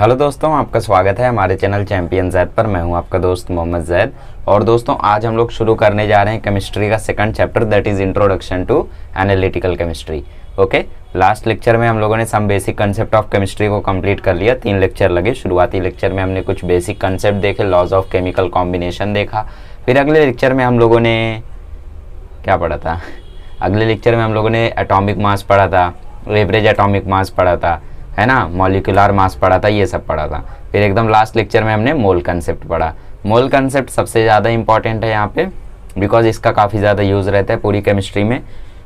Hello दोस्तों, आपका स्वागत है हमारे चैनल चैंपियन जैद पर। मैं हूं आपका दोस्त मोहम्मद जैद। और दोस्तों, आज हम लोग शुरू करने जा रहे हैं केमिस्ट्री का second chapter, that is introduction to analytical chemistry. Okay, last lecture में हम लोगों ने some basic concept of chemistry को कंप्लीट कर लिया। 3 लेक्चर लगे। शुरुआती लेक्चर में हमने कुछ बेसिक कंसेप्ट देखे, लॉज ऑफ केमिकल कॉम्बिनेशन देखा। फिर अगले लेक्चर में हम लोगों ने क्या पढ़ा था? अगले लेक्चर में हम लोगों ने एटॉमिक मास पढ़ा था, एवरेज एटॉमिक मास पढ़ा था, है ना, मॉलिक्यूलर मास पढ़ा था, ये सब पढ़ा था। फिर एकदम लास्ट लेक्चर में हमने मोल कंसेप्ट पढ़ा। मोल कंसेप्ट सबसे ज़्यादा इंपॉर्टेंट है यहाँ पे, बिकॉज इसका काफ़ी ज़्यादा यूज़ रहता है पूरी केमिस्ट्री में।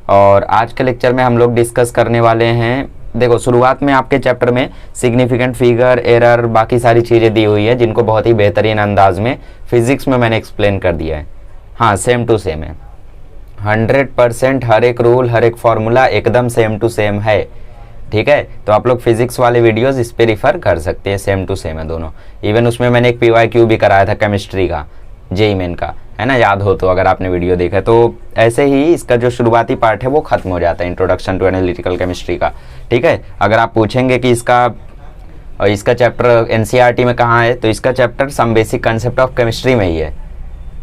और आज के लेक्चर में हम लोग डिस्कस करने वाले हैं, देखो शुरुआत में आपके चैप्टर में सिग्निफिकेंट फिगर, एरर, बाकी सारी चीज़ें दी हुई है जिनको बहुत ही बेहतरीन अंदाज में फिजिक्स में मैंने एक्सप्लेन कर दिया है। हाँ, सेम टू सेम है, 100% हर एक रूल, हर एक फॉर्मूला एकदम सेम टू सेम है। ठीक है, तो आप लोग फिजिक्स वाले वीडियोस इस पे रिफर कर सकते हैं, सेम टू सेम है दोनों। इवन उसमें मैंने एक PYQ भी कराया था केमिस्ट्री का, जेईई मेन का, है ना, याद हो तो अगर आपने वीडियो देखा। तो ऐसे ही इसका जो शुरुआती पार्ट है वो खत्म हो जाता है, इंट्रोडक्शन टू एनालिटिकल केमिस्ट्री का। ठीक है, अगर आप पूछेंगे कि इसका चैप्टर NCERT में कहाँ है, तो इसका chapter some basic concept of chemistry में ही है।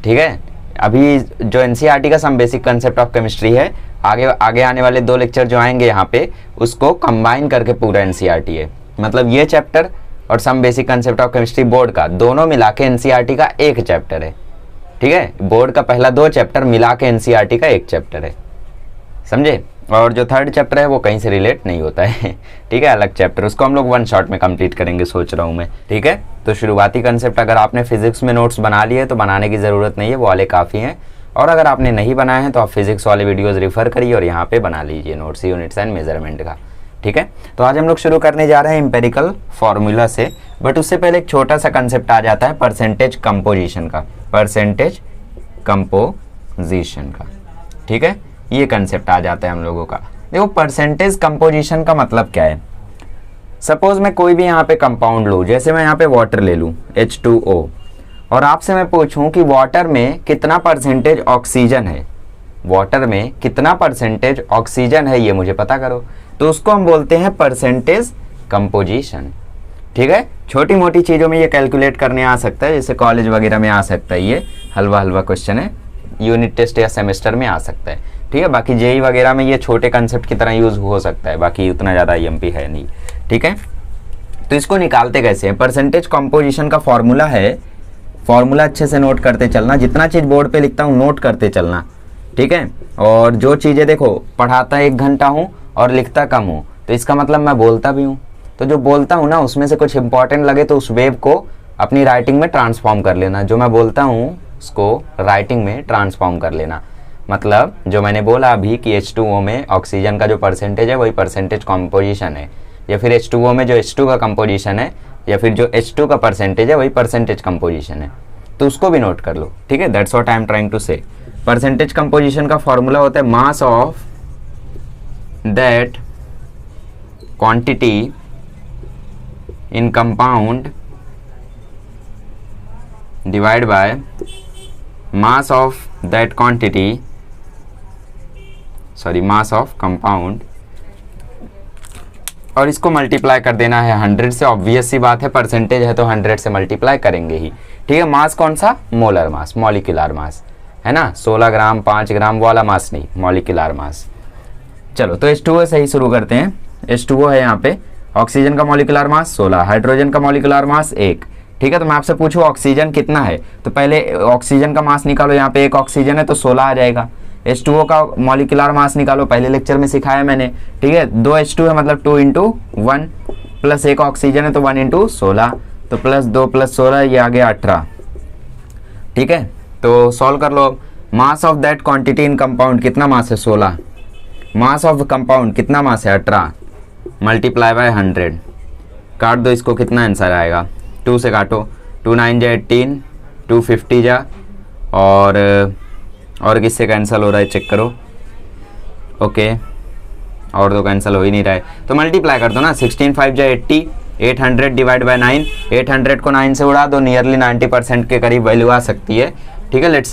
ठीक है, अभी जो NCERT का some basic concept of chemistry है, आगे आने वाले 2 लेक्चर जो आएंगे यहाँ पे, उसको कंबाइन करके पूरा NCERT है। मतलब ये चैप्टर और some basic concept of chemistry board का दोनों मिला के NCERT का एक चैप्टर है। ठीक है, बोर्ड का पहला 2 चैप्टर मिला के NCERT का एक चैप्टर है, समझे। और जो 3rd चैप्टर है वो कहीं से रिलेट नहीं होता है। ठीक है, अलग चैप्टर, उसको हम लोग 1 शॉट में कंप्लीट करेंगे सोच रहा हूँ मैं। ठीक है, तो शुरुआती कंसेप्ट अगर आपने फिजिक्स में नोट्स बना लिए तो बनाने की ज़रूरत नहीं है, वो वाले काफ़ी हैं। और अगर आपने नहीं बनाए हैं तो आप फिजिक्स वाले वीडियोस रिफर करिए और यहाँ पे बना लीजिए नोट्स, यूनिट्स एंड मेजरमेंट का। ठीक है, तो आज हम लोग शुरू करने जा रहे हैं एम्पेरिकल फार्मूला से, बट उससे पहले एक छोटा सा कंसेप्ट आ जाता है परसेंटेज कंपोजिशन का, परसेंटेज कंपोजिशन का। ठीक है, ये कंसेप्ट आ जाता है हम लोगों का। देखो, परसेंटेज कंपोजिशन का मतलब क्या है। सपोज मैं कोई भी यहाँ पे कंपाउंड लूँ, जैसे मैं यहाँ पे वाटर ले लूँ H2O, और आपसे मैं पूछूं कि वाटर में कितना परसेंटेज ऑक्सीजन है, वाटर में कितना परसेंटेज ऑक्सीजन है, ये मुझे पता करो, तो उसको हम बोलते हैं परसेंटेज कंपोजिशन। ठीक है, छोटी मोटी चीज़ों में ये कैलकुलेट करने आ सकता है, जैसे कॉलेज वगैरह में आ सकता है, ये हलवा क्वेश्चन है, यूनिट टेस्ट या सेमेस्टर में आ सकता है। ठीक है, बाकी जेईई वगैरह में ये छोटे कंसेप्ट की तरह यूज हो सकता है, बाकी उतना ज़्यादा IMP है नहीं। ठीक है, तो इसको निकालते कैसे हैं? परसेंटेज कंपोजिशन का फॉर्मूला है, फॉर्मूला अच्छे से नोट करते चलना, जितना चीज़ बोर्ड पे लिखता हूँ नोट करते चलना। ठीक है, और जो चीज़ें देखो, पढ़ाता 1 घंटा हूँ और लिखता कम हूँ, तो इसका मतलब मैं बोलता भी हूँ। तो जो बोलता हूँ ना, उसमें से कुछ इंपॉर्टेंट लगे तो उस वेव को अपनी राइटिंग में ट्रांसफॉर्म कर लेना। जो मैं बोलता हूँ उसको राइटिंग में ट्रांसफॉर्म कर लेना। मतलब जो मैंने बोला अभी कि H2O में ऑक्सीजन का जो परसेंटेज है वही परसेंटेज कंपोजिशन है, या फिर H2O में जो H2 का कंपोजिशन है, या फिर जो H2 का परसेंटेज है वही परसेंटेज कंपोजिशन है, तो उसको भी नोट कर लो। ठीक है, that's what I am trying to say. Percentage composition का फॉर्मूला होता है mass of that quantity in compound divide by mass of that quantity, sorry mass of compound, और इसको मल्टीप्लाई कर देना है 100 से। ऑब्वियस सी बात है, परसेंटेज है तो 100 से मल्टीप्लाई करेंगे ही। ठीक है, मास कौन सा? मोलर मास, मॉलिक्यूलर मास, है ना, 16 ग्राम 5 ग्राम वाला मास नहीं, मॉलिक्यूलर मास। चलो, तो H2O से ही शुरू करते हैं। H2O है यहाँ पे, ऑक्सीजन का मॉलिक्यूलर मास 16, हाइड्रोजन का मॉलिक्यूलर मास 1। ठीक है, तो मैं आपसे पूछूं ऑक्सीजन कितना है, तो पहले ऑक्सीजन का मास निकालो। यहाँ पे 1 ऑक्सीजन है तो 16 आ जाएगा। H2O का मॉलिक्यूलर मास निकालो, पहले लेक्चर में सिखाया मैंने। ठीक है, 2 H2 है मतलब 2 × 1, प्लस 1 ऑक्सीजन है तो 1 × 16, तो प्लस 2 + 16, ये आ गया 18। ठीक है, तो सॉल्व कर लो। Mass of that quantity in compound, कितना मास है? 16। मास ऑफ कंपाउंड कितना मास है? 18, मल्टीप्लाई बाय 100। काट दो इसको, कितना आंसर आएगा? 2 से काटो, 2 9 जा 18, 2 50 जा, और किससे कैंसिल हो रहा है चेक करो। ओके, और तो कैंसिल हो ही नहीं रहा है, तो मल्टीप्लाई कर दो ना। 16 5 जा 80, 800 डिवाइड बाय 9, 800 को 9 से उड़ा दो, नियरली 90% के करीब वैल्यू आ सकती है। ठीक है, लेट्स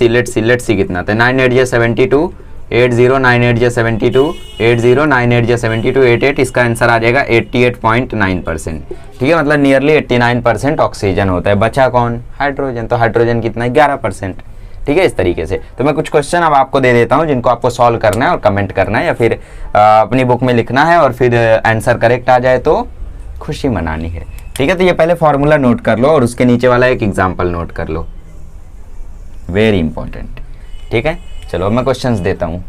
सी कितना था। 9 8 जा 72, 8098 जा 72, 8098 जा 72, 88, इसका आंसर आ जाएगा 88.9%। ठीक है, मतलब नियरली 89% ऑक्सीजन होता है। बचा कौन? हाइड्रोजन। तो हाइड्रोजन कितना है? 11%। ठीक है, इस तरीके से। तो मैं कुछ क्वेश्चन अब आपको दे देता हूं जिनको आपको सॉल्व करना है और कमेंट करना है या फिर अपनी बुक में लिखना है, और फिर आंसर करेक्ट आ जाए तो खुशी मनानी है। ठीक है, तो ये पहले फॉर्मूला नोट कर लो और उसके नीचे वाला एक एग्जाम्पल नोट कर लो, वेरी इंपॉर्टेंट। ठीक है, चलो अब मैं क्वेश्चंस देता हूँ।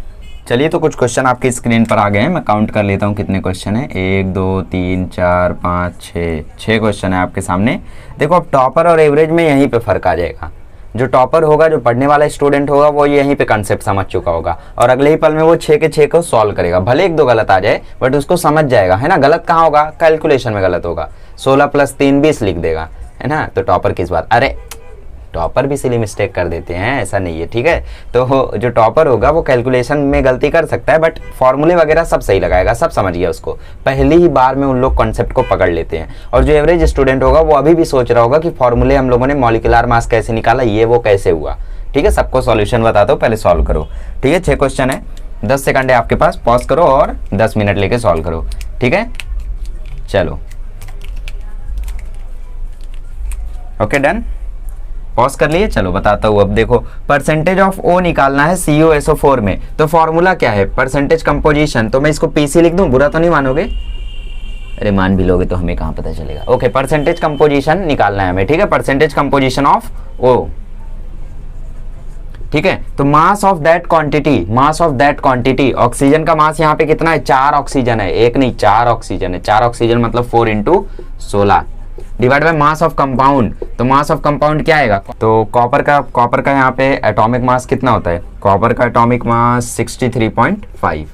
चलिए, तो कुछ क्वेश्चन आपकी स्क्रीन पर आ गए हैं, मैं काउंट कर लेता हूँ कितने क्वेश्चन हैं। 1 2 3 4 5 6 क्वेश्चन है आपके सामने। देखो, अब टॉपर और एवरेज में यहीं पे फर्क आ जाएगा। जो टॉपर होगा, जो पढ़ने वाला स्टूडेंट होगा, वो यहीं पे कंसेप्ट समझ चुका होगा और अगले ही पल में वो 6 के 6 को सॉल्व करेगा। भले 1 2 गलत आ जाए बट उसको समझ जाएगा, है ना। गलत कहाँ होगा? कैलकुलेशन में गलत होगा। 16 + 3 20 लिख देगा, है ना। तो टॉपर किस बात? अरे टॉपर भी सिली मिस्टेक कर देते हैं, ऐसा नहीं है। ठीक है, तो जो टॉपर होगा वो कैलकुलेशन में गलती कर सकता है बट फॉर्मूले वगैरह सब सही लगाएगा, सब समझ गया उसको। पहली ही बार में उन लोग कॉन्सेप्ट को पकड़ लेते हैं। और जो एवरेज स्टूडेंट होगा वो अभी भी सोच रहा होगा कि फॉर्मूले हम लोगों ने मॉलिक्यूलर मास कैसे निकाला, ये वो कैसे हुआ। ठीक है, सबको सॉल्यूशन बताता हूँ, पहले सॉल्व करो। ठीक है, 6 क्वेश्चन है, 10 सेकंड है आपके पास, पॉज करो और 10 मिनट लेके सॉल्व करो। ठीक है, चलो ओके, डन। पॉज कर लिए। चलो बताता हूँ। अब देखो, परसेंटेज ऑफ ओ निकालना है CuSO4 में, तो फॉर्मूला क्या है? Percentage composition. तो मैं इसको PC लिख दूं, बुरा तो नहीं मानोगे? अरे मान भी लोगे तो हमें कहाँ पता चलेगा। ओके, परसेंटेज कंपोजिशन निकालना है हमें। ठीक है, परसेंटेज कंपोजिशन ऑफ ओ। ठीक है, तो मास of that quantity, mass of that quantity, oxygen का मास यहाँ पे कितना है? 4 ऑक्सीजन है, एक नहीं 4 ऑक्सीजन है। 4 ऑक्सीजन मतलब 4 × 16 divide by mass of compound. तो मास ऑफ कंपाउंड क्या आएगा? तो कॉपर का यहाँ पे एटॉमिक मास कितना होता है? कॉपर का एटॉमिक मास 63.5।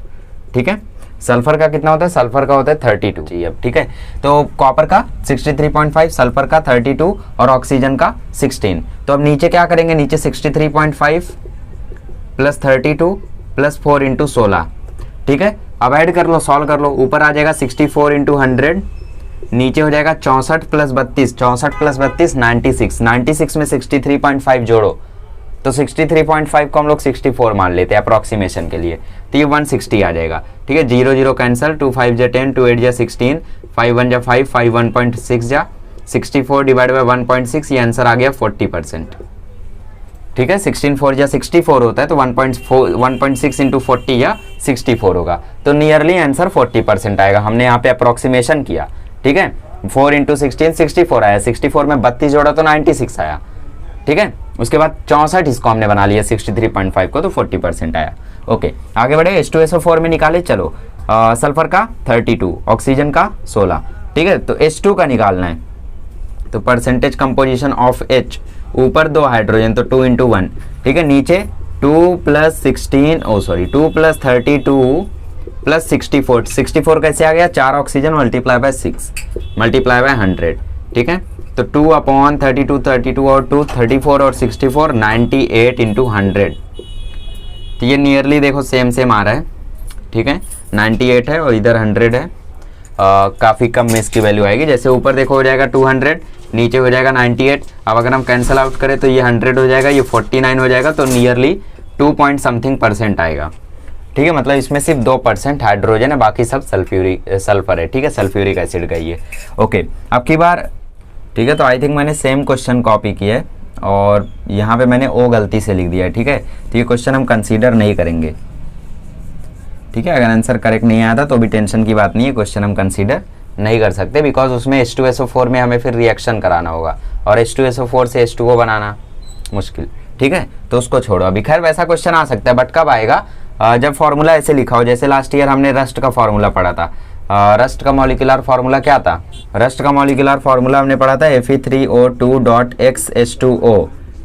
ठीक है, सल्फर का कितना होता है? सल्फर का होता है 32 जी। अब ठीक है, तो कॉपर का 63.5, सल्फर का 32 और ऑक्सीजन का 16। तो अब नीचे क्या करेंगे? नीचे 63.5 + 32 + 4 × 16। ठीक है, अब ऐड कर लो, सॉल्व कर लो। ऊपर आ जाएगा 64 × 100, नीचे हो जाएगा 64 + 32, 64 + 32 96, 96 में 63.5 जोड़ो तो 63.5 को हम लोग 64 मान लेते हैं अप्रॉक्सीमेशन के लिए, तो ये 160 आ जाएगा। ठीक है, 0 0 कैंसिल, 2 5 जा 10, 2 8 जा 16, 5 1 जा 5, 5 1.6 जा 64 डिवाइड बाय 1.6, ये आंसर आ गया 40%। ठीक है, 16 4 जा 64 होता है, तो 1.6 × 40 या 64 होगा, तो नियरली आंसर 40% आएगा। हमने यहाँ पे अप्रॉक्सीमेशन किया। ठीक है, 4 × 16 64 आया, 64 में 32 जोड़ा तो 96 आया। ठीक है, उसके बाद 64 इसको हमने बना लिया 63.5 को, तो 40% आया। ओके, आगे बढ़े। H2SO4 में निकाले। चलो, सल्फर का 32, ऑक्सीजन का 16। ठीक है, तो H2 का निकालना है, तो परसेंटेज कंपोजिशन ऑफ H, ऊपर 2 हाइड्रोजन तो 2 × 1। ठीक है, नीचे 2 + 32 + 64, 64 कैसे आ गया? 4 oxygen multiply by 6 multiply by 100। ठीक है, तो 2/32, 32 और 2 34 और 64 98 × 100। तो ये नियरली देखो सेम आ रहा है। ठीक है, 98 है और इधर 100 है। काफ़ी कम में इसकी वैल्यू आएगी। जैसे ऊपर देखो हो जाएगा 200, नीचे हो जाएगा 98। अब अगर हम कैंसिल आउट करें तो ये 100 हो जाएगा, ये 49 हो जाएगा, तो नियरली 2 पॉइंट समथिंग % आएगा। ठीक है, मतलब इसमें सिर्फ 2% हाइड्रोजन है, बाकी सब सल्फर है। ठीक है, सल्फ्यूरिक एसिड का ये। ओके, अब की बार। ठीक है, तो आई थिंक मैंने सेम क्वेश्चन कॉपी किया है और यहाँ पे मैंने ओ गलती से लिख दिया है। ठीक है, तो ये क्वेश्चन हम कंसीडर नहीं करेंगे। ठीक है, अगर आंसर करेक्ट नहीं आया था तो भी टेंशन की बात नहीं है, क्वेश्चन हम कंसीडर नहीं कर सकते, बिकॉज उसमें H2SO4 में हमें फिर रिएक्शन कराना होगा और H2SO4 से H2O बनाना मुश्किल। ठीक है, तो उसको छोड़ो अभी। खैर, वैसा क्वेश्चन आ सकता है बट कब आएगा? जब फॉर्मूला ऐसे लिखा हो, जैसे लास्ट ईयर हमने रस्ट का फॉर्मूला पढ़ा था। रस्ट का मॉलिक्यूलर फार्मूला क्या था? रस्ट का मॉलिक्यूलर फार्मूला हमने पढ़ा था Fe3O2.X H2O।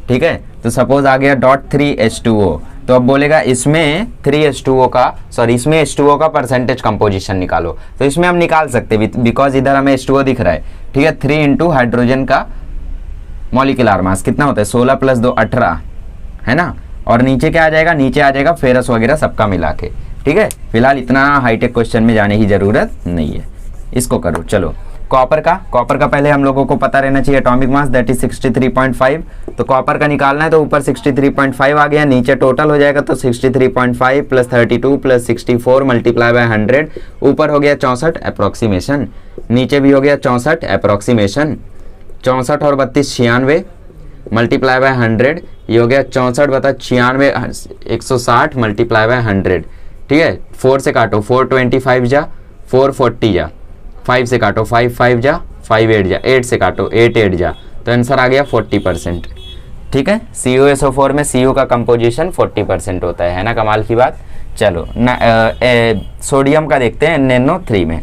ठीक है, तो सपोज आ गया .3H2O, तो अब बोलेगा इसमें 3H2O का, सॉरी इसमें H2O का परसेंटेज कंपोजिशन निकालो। तो इसमें हम निकाल सकते हैं बिकॉज इधर हमें H2O दिख रहा है। ठीक है, 3 × हाइड्रोजन का मॉलिक्यूलर मास कितना होता है? 16 + 2 18, है ना। और नीचे क्या आ जाएगा? नीचे आ जाएगा फेरस वगैरह सबका मिला के। ठीक है, फिलहाल इतना हाईटेक क्वेश्चन में जाने की जरूरत नहीं है, इसको करो। चलो, कॉपर का पहले हम लोगों को पता रहना चाहिए एटॉमिक मास, दैट इज 63.5। तो कॉपर का निकालना है तो ऊपर 63.5 आ गया, नीचे टोटल हो जाएगा तो 63.5 प्लस 32 प्लस 64 मल्टीप्लाई बाय 100, ऊपर हो गया 64 अप्रोक्सीमेशन, नीचे भी हो गया 64 अप्रोक्सीमेशन, 64 और 32 96 मल्टीप्लाई बाय 100, ये हो गया 64 बता 96 160 मल्टीप्लाई बाय 100। ठीक है, 4 से काटो 425 जा 440 जा, 5 से काटो 5 जा 5 8 जा, 8 से काटो 8 8 जा, तो आंसर आ गया 40%। ठीक है, CuSO4 में Cu का कंपोजिशन 40% होता है ना, कमाल की बात। चलो सोडियम का देखते हैं NaNO3 में।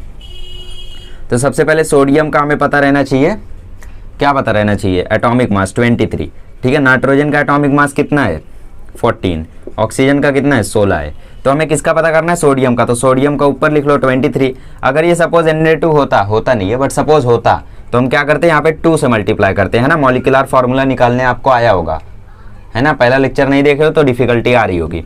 तो सबसे पहले सोडियम का हमें पता रहना चाहिए, क्या पता रहना चाहिए, एटॉमिक मास 23। ठीक है, नाइट्रोजन का एटॉमिक मास कितना है 14, ऑक्सीजन का कितना है 16 है। तो हमें किसका पता करना है, सोडियम का। तो सोडियम का ऊपर लिख लो 23। अगर ये सपोज Na2 होता नहीं है बट सपोज होता, तो हम क्या करते हैं, यहाँ पे 2 से मल्टीप्लाई करते हैं, है ना। मॉलिक्यूलर फार्मूला निकालने आपको आया होगा, है ना, पहला लेक्चर नहीं देखे हो तो डिफिकल्टी आ रही होगी,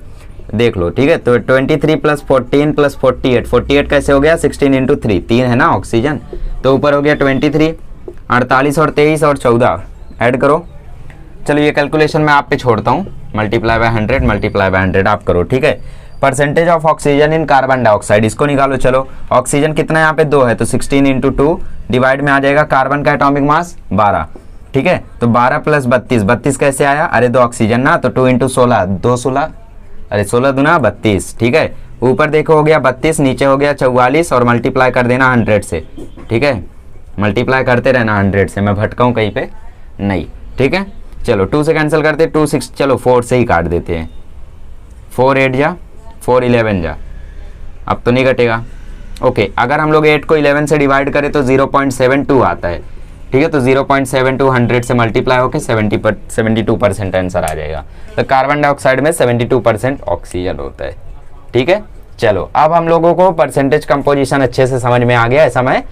देख लो। ठीक है, तो 23 प्लस 14 प्लस 48, 48 कैसे हो गया 16 इंटू 3, 3 है ना ऑक्सीजन, तो ऊपर हो गया 23, 48 और 23 और 14 ऐड करो। चलो ये कैलकुलेशन मैं आप पे छोड़ता हूँ, मल्टीप्लाई बाय 100 मल्टीप्लाई बाय 100 आप करो। ठीक है, percentage of oxygen in carbon dioxide, इसको निकालो। चलो ऑक्सीजन कितना यहाँ पे 2 है, तो 16 इंटू 2 डिवाइड में आ जाएगा कार्बन का एटॉमिक मास 12। ठीक है, तो 12 प्लस 32, 32 कैसे आया, अरे 2 ऑक्सीजन ना, तो 2 इंटू 16 2 16, अरे 16 दूना 32। ठीक है, ऊपर देखो हो गया 32, नीचे हो गया 44 और मल्टीप्लाई कर देना 100 से। ठीक है, मल्टीप्लाई करते रहना 100 से, मैं भटकाऊँ कहीं पे नहीं। ठीक है, चलो 2 से कैंसिल करते 2 6, चलो 4 से ही काट देते हैं, 4 8 जा 4 11 जा, अब तो नहीं कटेगा। ओके, अगर हम लोग 8 को 11 से डिवाइड करें तो 0.72 आता है। ठीक है, तो 0.72 100 से मल्टीप्लाई होकर 72% आंसर आ जाएगा। तो कार्बन डाइऑक्साइड में 72% ऑक्सीजन होता है। ठीक है, चलो अब हम लोगों को परसेंटेज कंपोजिशन अच्छे से समझ में आ गया, ऐसा मैं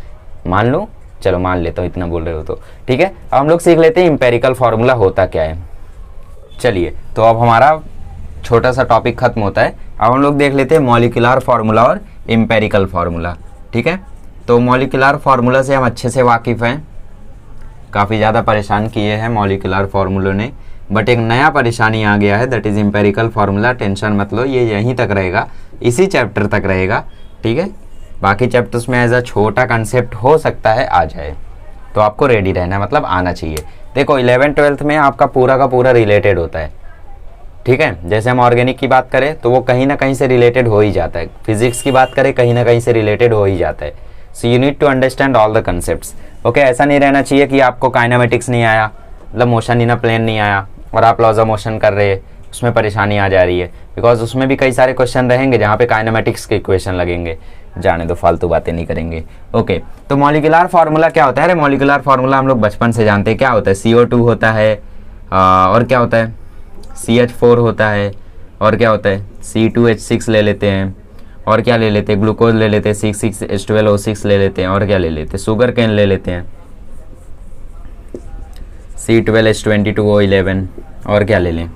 मान लूँ, चलो मान लेता हूँ, इतना बोल रहे हो तो। ठीक है, अब हम लोग सीख लेते हैं इंपेरिकल फार्मूला होता क्या है। चलिए, तो अब हमारा छोटा सा टॉपिक खत्म होता है, अब हम लोग देख लेते हैं मॉलिक्यूलर फार्मूला और इंपेरिकल फार्मूला। ठीक है, तो मॉलिक्यूलर फार्मूला से हम अच्छे से वाकिफ़ हैं, काफ़ी ज़्यादा परेशान किए हैं मॉलिक्यूलर फार्मूलों ने, बट एक नया परेशानी आ गया है, that is empirical formula. Tension मत लो, ये यहीं तक रहेगा, इसी चैप्टर तक रहेगा। ठीक है, बाकी चैप्टर्स में एज अ छोटा कंसेप्ट हो सकता है आ जाए, तो आपको रेडी रहना है, मतलब आना चाहिए। देखो 11th 12th में आपका पूरा का पूरा रिलेटेड होता है। ठीक है, जैसे हम ऑर्गेनिक की बात करें तो वो कहीं ना कहीं से रिलेटेड हो ही जाता है, फिजिक्स की बात करें कहीं ना कहीं से रिलेटेड हो ही जाता है। So you need to understand all the concepts. Okay, ऐसा नहीं रहना चाहिए कि आपको काइनेमेटिक्स नहीं आया, मतलब मोशन इन अ प्लेन नहीं आया और आप लॉज ऑफ मोशन कर रहे हैं, उसमें परेशानी आ जा रही है, बिकॉज उसमें भी कई सारे क्वेश्चन रहेंगे जहाँ पे काइनेमेटिक्स के इक्वेशन लगेंगे। जाने दो, फालतू बातें नहीं करेंगे। ओके, तो मॉलिक्यूलर फार्मूला क्या होता है, अरे मॉलिक्यूलर फार्मूला हम लोग बचपन से जानते हैं, क्या होता है, CO2 होता है, और क्या होता है, CH4 होता है, और क्या होता है, C2H6 ले लेते हैं, और क्या ले लेते हैं, ग्लूकोज ले लेते हैं, C6H12O6 ले लेते हैं, और क्या ले लेते हैं, शुगर केन ले लेते हैं, C12H22O11, और क्या ले लें,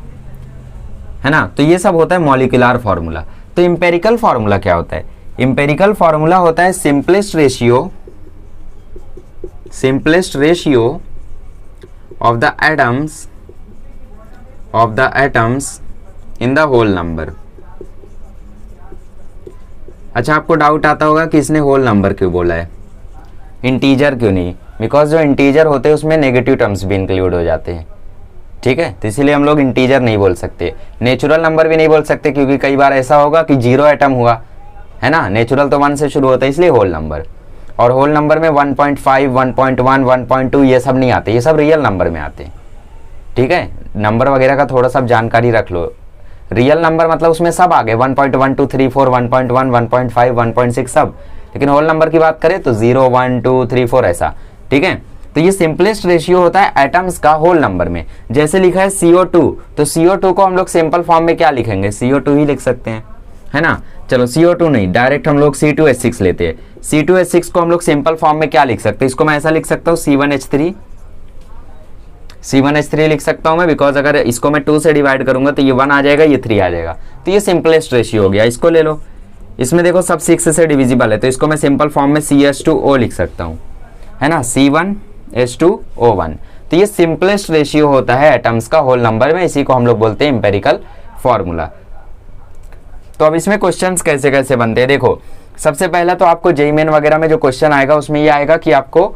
है ना। तो ये सब होता है मॉलिक्यूलर फार्मूला। तो इंपेरिकल फार्मूला क्या होता है, इंपेरिकल फार्मूला होता है simplest ratio of the atoms in the whole number. अच्छा, आपको डाउट आता होगा कि इसने होल नंबर क्यों बोला है, इंटीजर क्यों नहीं, बिकॉज जो इंटीजर होते हैं उसमें नेगेटिव टर्म्स भी इंक्लूड हो जाते हैं। ठीक है, तो इसीलिए हम लोग इंटीजर नहीं बोल सकते, नेचुरल नंबर भी नहीं बोल सकते, क्योंकि कई बार ऐसा होगा कि 0 एटम हुआ, है ना, नेचुरल तो 1 से शुरू होता है, इसलिए होल नंबर। और होल नंबर में 1.5 1.1 1.2 ये सब नहीं आते, ये सब रियल नंबर में आते हैं। ठीक है, नंबर वगैरह का थोड़ा सा जानकारी रख लो। रियल नंबर मतलब उसमें सब आ गए, 1.1 2 3 4 1.1 1.5 1.6 सब, लेकिन होल नंबर की बात करें तो 0 1 2 3 4 ऐसा। ठीक है, तो ये सिंपलेस्ट रेशियो होता है एटम्स का होल नंबर में। जैसे लिखा है CO2, तो CO2 को हम लोग सिंपल फॉर्म में क्या लिखेंगे, CO2 ही लिख सकते हैं, है ना। चलो CO2 नहीं, डायरेक्ट हम लोग C2H6 लेते हैं। C2H6 को हम लोग सिंपल फॉर्म में क्या लिख सकते हैं, इसको मैं ऐसा लिख सकता हूँ C1H3 लिख सकता हूँ मैं, बिकॉज अगर इसको मैं 2 से डिवाइड करूंगा तो ये 1 आ जाएगा, ये 3 आ जाएगा, तो ये सिंपलेस्ट रेशियो हो गया। इसको ले लो, इसमें देखो सब 6 से डिविजिबल है, तो इसको मैं सिंपल फॉर्म में CH2O लिख सकता हूँ। है ना, C1H2O1। तो ये सिंपलेस्ट रेशियो होता है एटम्स का होल नंबर में, इसी को हम लोग बोलते हैं एम्पेरिकल फॉर्मूला। तो अब इसमें क्वेश्चंस कैसे कैसे बनते हैं, देखो सबसे पहला तो आपको जेईई मेन वगैरह में जो क्वेश्चन आएगा उसमें ये आएगा कि आपको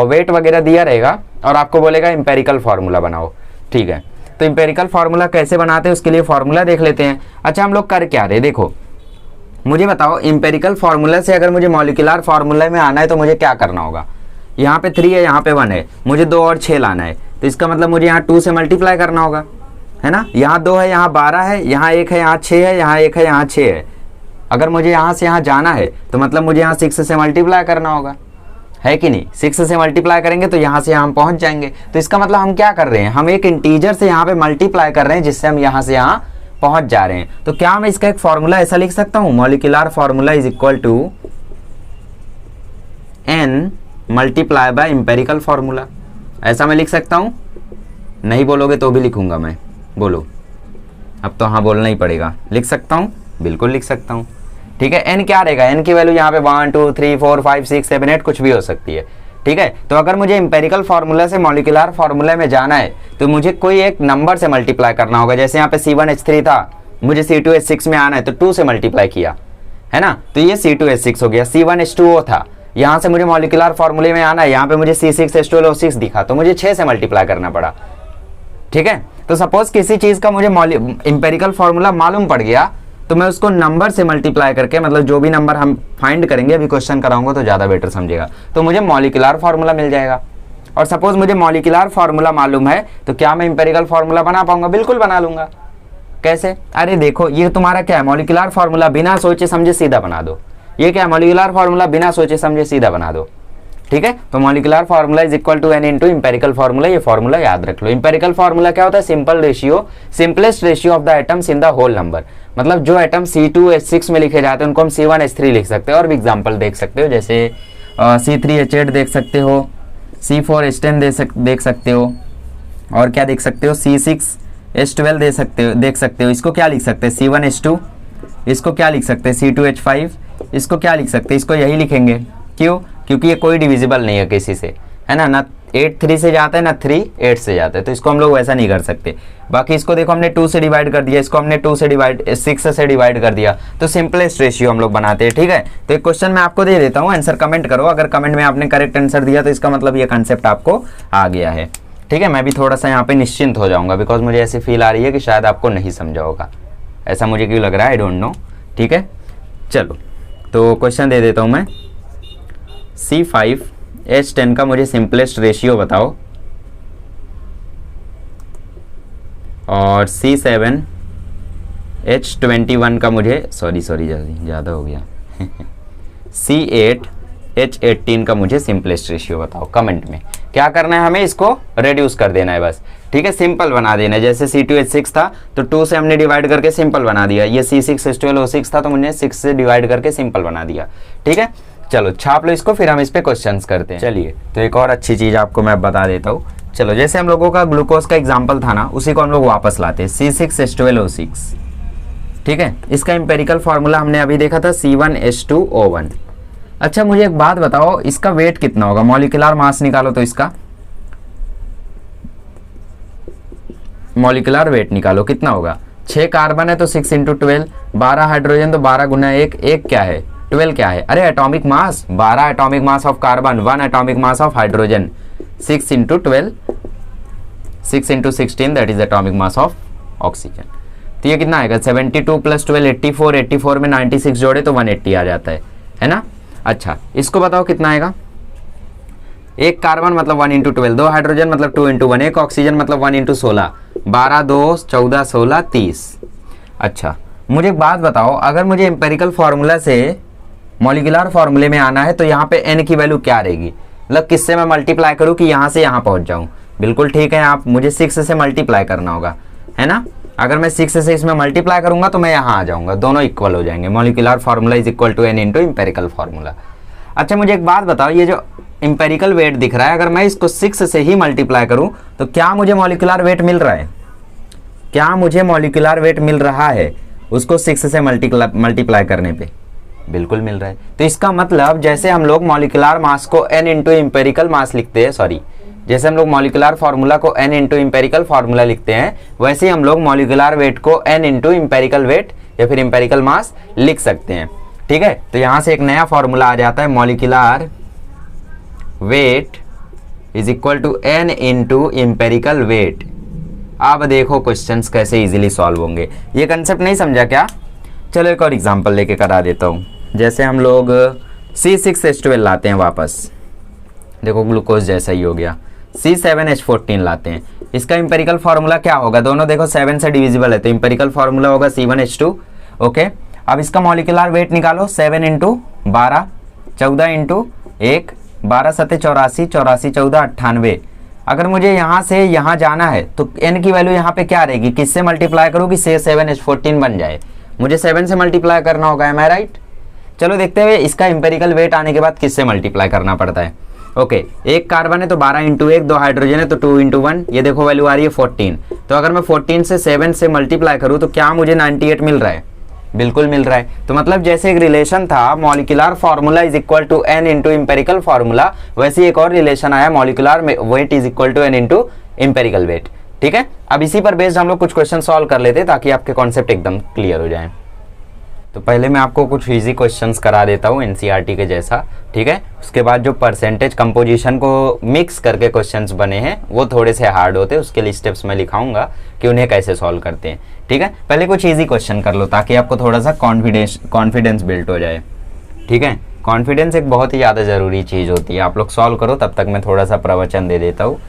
वेट वगैरह दिया रहेगा और आपको बोलेगा एम्पेरिकल फार्मूला बनाओ, ठीक है। तो एम्पेरिकल फार्मूला कैसे बनाते हैं उसके लिए फार्मूला देख लेते हैं। अच्छा हम लोग कर क्या रहे, देखो मुझे बताओ एम्पेरिकल फार्मूला से अगर मुझे मॉलिक्यूलर फार्मूला में आना है तो मुझे क्या करना होगा। यहाँ पे 3 है, यहाँ पे 1 है, मुझे 2 और 6 लाना है, तो इसका मतलब मुझे यहाँ 2 से मल्टीप्लाई करना होगा, है ना। यहाँ 2 है, यहाँ 12 है, यहाँ 1 है, यहाँ 6 है, यहाँ 1 है, यहाँ 6 है। अगर मुझे यहाँ से यहाँ जाना है तो मतलब मुझे यहाँ 6 से मल्टीप्लाई करना होगा, है कि नहीं। 6 से मल्टीप्लाई करेंगे तो यहाँ से यहाँ हम पहुँच जाएंगे। तो इसका मतलब हम क्या कर रहे हैं, हम एक इंटीजर से यहाँ पे मल्टीप्लाई कर रहे हैं जिससे हम यहाँ से यहाँ पहुँच जा रहे हैं। तो क्या मैं इसका एक फॉर्मूला ऐसा लिख सकता हूँ, molecular formula is equal to n multiply by empirical formula, ऐसा मैं लिख सकता हूँ। नहीं बोलोगे तो भी लिखूंगा मैं, बोलो। अब तो हाँ बोलना ही पड़ेगा। लिख सकता हूँ, बिल्कुल लिख सकता हूँ, ठीक है। n क्या रहेगा, n की वैल्यू यहाँ पे 1 2 3 4 5 6 7 8 कुछ भी हो सकती है, ठीक है। तो अगर मुझे एम्पेरिकल फार्मूला से मॉलिक्यूलर फार्मूला में जाना है तो मुझे कोई एक नंबर से मल्टीप्लाई करना होगा। जैसे यहाँ पे C1H3 था, मुझे C2H6 में आना है तो 2 से मल्टीप्लाई किया, है ना, तो ये C2H6 हो गया। C1H2O था, यहाँ से मुझे मॉलिक्यूलर फार्मूले में आना है, यहाँ पे मुझे C6H12O6 दिखा तो मुझे 6 से मल्टीप्लाई करना पड़ा, ठीक है। तो सपोज किसी चीज का मुझे एम्पेरिकल फार्मूला मालूम पड़ गया तो मैं उसको नंबर से मल्टीप्लाई करके, मतलब जो भी नंबर हम फाइंड करेंगे, अभी क्वेश्चन कराऊंगा तो ज्यादा बेटर समझेगा, तो मुझे मॉलिक्यूलर फार्मूला मिल जाएगा। और सपोज मुझे मॉलिक्यूलर फार्मूला मालूम है तो क्या मैं एम्पेरिकल फार्मूला बना पाऊंगा, बिल्कुल बना लूंगा। कैसे, अरे देखो ये तुम्हारा क्या है, मॉलिक्यूलर फार्मूला बिना सोचे समझे सीधा बना दो। ये क्या है, मॉलिक्यूलर फार्मूला बिना सोचे समझे सीधा बना दो, ठीक है। तो molecular formula is equal to n into empirical formula, ये फार्मूला याद रख लो। एम्पेरिकल फार्मूला क्या होता है, simple ratio, simplest ratio of the atoms in the whole number. मतलब जो एटम C2H6 में लिखे जाते हैं उनको हम C1H3 लिख सकते हैं। और भी एग्जांपल देख सकते हो, जैसे C3H8 देख सकते हो, C4H10 देख सकते हो, और क्या देख सकते हो, C6H12 देख सकते हो। इसको क्या लिख सकते हैं, C1H2, इसको क्या लिख सकते हैं, C2H5, इसको क्या लिख सकते हैं, इसको यही लिखेंगे। क्यों, क्योंकि ये कोई डिविजिबल नहीं है किसी से, है ना, 8 3 से जाता है, ना 3 8 से जाता है, तो इसको हम लोग वैसा नहीं कर सकते। बाकी इसको देखो हमने 2 से डिवाइड कर दिया, इसको हमने 6 से डिवाइड कर दिया, तो सिंपलेस्ट रेशियो हम लोग बनाते हैं, ठीक है। तो एक क्वेश्चन मैं आपको दे देता हूँ, आंसर कमेंट करो। अगर कमेंट में आपने करेक्ट आंसर दिया तो इसका मतलब ये कंसेप्ट आपको आ गया है, ठीक है। मैं भी थोड़ा सा यहाँ पे निश्चिंत हो जाऊंगा, बिकॉज मुझे ऐसी फील आ रही है कि शायद आपको नहीं समझा होगा, ऐसा मुझे क्यों लग रहा है, आई डोंट नो, ठीक है। चलो तो क्वेश्चन दे देता हूँ मैं, C5H10 का मुझे सिंपलेस्ट रेशियो बताओ, और C7H21 का मुझे सॉरी ज़्यादा हो गया C8H18 का मुझे सिंपलेस्ट रेशियो बताओ। कमेंट में क्या करना है, हमें इसको रेड्यूस कर देना है बस, ठीक है, सिंपल बना देना है। जैसे C2H6 था तो 2 से हमने डिवाइड करके सिंपल बना दिया, ये C6H12O6 था तो मुझे 6 से डिवाइड करके सिंपल बना दिया, ठीक है। चलो छाप लो इसको, फिर हम इस पे क्वेश्चंस करते हैं। चलिए तो एक और अच्छी चीज़ आपको मैं बता देता हूँ। चलो जैसे हम लोगों का ग्लूकोज का एग्जाम्पल था ना, उसी को हम लोग वापस लाते हैं, C6H12O6, ठीक है। इसका एम्पेरिकल फार्मूला हमने अभी देखा था C1H2O1। अच्छा मुझे एक बात बताओ, इसका वेट कितना होगा, मॉलिक्यूलर मास निकालो तो इसका मॉलिक्यूलर वेट निकालो कितना होगा। 6 कार्बन है तो 6 × 12, 12 हाइड्रोजन तो 12 × 1, 1 क्या है, 12 क्या है, अरे atomic mass, 12 atomic mass of carbon, 1 atomic mass of hydrogen, 6 × 12, 6 × 16 that is atomic mass of oxygen. तो ये कितना आएगा, 72 + 12 84, 84 में 96 जोड़े तो 180 आ जाता है ना। अच्छा इसको बताओ कितना आएगा, 1 कार्बन मतलब 1 × 12, 2 हाइड्रोजन मतलब 2 × 1, 1 ऑक्सीजन मतलब 1 × 16, 12 2 14 16 30। अच्छा मुझे एक बात बताओ, अगर मुझे एम्पेरिकल फार्मूला से मॉलिक्यूलर फार्मूले में आना है तो यहाँ पे n की वैल्यू क्या रहेगी, मतलब किससे मैं मल्टीप्लाई करूँ कि यहाँ से यहाँ पहुँच जाऊँ। बिल्कुल ठीक है, आप मुझे 6 से मल्टीप्लाई करना होगा, है ना। अगर मैं 6 से इसमें मल्टीप्लाई करूंगा तो मैं यहाँ आ जाऊंगा, दोनों इक्वल हो जाएंगे। Molecular formula is equal to n into empirical formula. अच्छा मुझे एक बात बताओ, ये जो एम्पेरिकल वेट दिख रहा है, अगर मैं इसको 6 से ही मल्टीप्लाई करूं तो क्या मुझे मॉलिक्यूलर वेट मिल रहा है, क्या मुझे मॉलिक्यूलर वेट मिल रहा है उसको 6 से मल्टीप्लाई करने पे, बिल्कुल मिल रहा है। तो इसका मतलब जैसे हम लोग मॉलिक्यूलर मास को n इंटू इम्पेरिकल मास लिखते हैं, सॉरी, जैसे हम लोग मॉलिक्यूलर फार्मूला को n इंटू इम्पेरिकल फार्मूला लिखते हैं, वैसे ही हम लोग मॉलिक्यूलर वेट को n इंटू इम्पेरिकल वेट या फिर इम्पेरिकल मास लिख सकते हैं। ठीक है, तो यहां से एक नया फॉर्मूला आ जाता है, molecular weight is equal to n into empirical weight. अब देखो क्वेश्चंस कैसे इजीली सॉल्व होंगे। ये कंसेप्ट नहीं समझा क्या? चलो एक और एग्जांपल लेके करा देता हूँ। जैसे हम लोग C6H12 लाते हैं वापस, देखो ग्लूकोज जैसा ही हो गया, C7H14 लाते हैं, इसका इंपेरिकल फार्मूला क्या होगा? दोनों देखो 7 से डिविजिबल है, तो इंपेरिकल फार्मूला होगा C1H2। ओके, अब इसका मॉलिक्यूलर वेट निकालो, 7 इंटू 12, 14 इंटू 1, 12 सत्ते 84, 84 14 98। अगर मुझे यहाँ से यहाँ जाना है तो n की वैल्यू यहाँ पे क्या रहेगी? किससे मल्टीप्लाई करूँ कि C7H14 बन जाए? मुझे 7 से मल्टीप्लाई करना होगा, एम आई राइट? चलो देखते हुए इसका इंपेरिकल वेट आने के बाद किससे मल्टीप्लाई करना पड़ता है। ओके, एक कार्बन है तो 12 इंटू 1, 2 हाइड्रोजन है तो 2 इंटू 1, ये देखो वैल्यू आ रही है 14। तो अगर मैं 14 से 7 से मल्टीप्लाई करूँ तो क्या मुझे 98 मिल रहा है? बिल्कुल मिल रहा है। तो मतलब जैसे एक रिलेशन था molecular formula is equal to n into empirical formula, वैसे एक और रिलेशन आया molecular weight is equal to n into empirical weight. ठीक है, अब इसी पर बेस्ड हम लोग कुछ क्वेश्चन सॉल्व कर लेते हैं ताकि आपके कॉन्सेप्ट एकदम क्लियर हो जाए। तो पहले मैं आपको कुछ इजी क्वेश्चंस करा देता हूँ एनसीईआरटी के जैसा। ठीक है, उसके बाद जो परसेंटेज कंपोजिशन को मिक्स करके क्वेश्चंस बने हैं वो थोड़े से हार्ड होते हैं, उसके लिए स्टेप्स मैं लिखाऊंगा कि उन्हें कैसे सॉल्व करते हैं। ठीक है, पहले कुछ इजी क्वेश्चन कर लो ताकि आपको थोड़ा सा कॉन्फिडेंस बिल्ड हो जाए। ठीक है, कॉन्फिडेंस एक बहुत ही ज़्यादा ज़रूरी चीज़ होती है। आप लोग सॉल्व करो, तब तक मैं थोड़ा सा प्रवचन दे देता हूँ।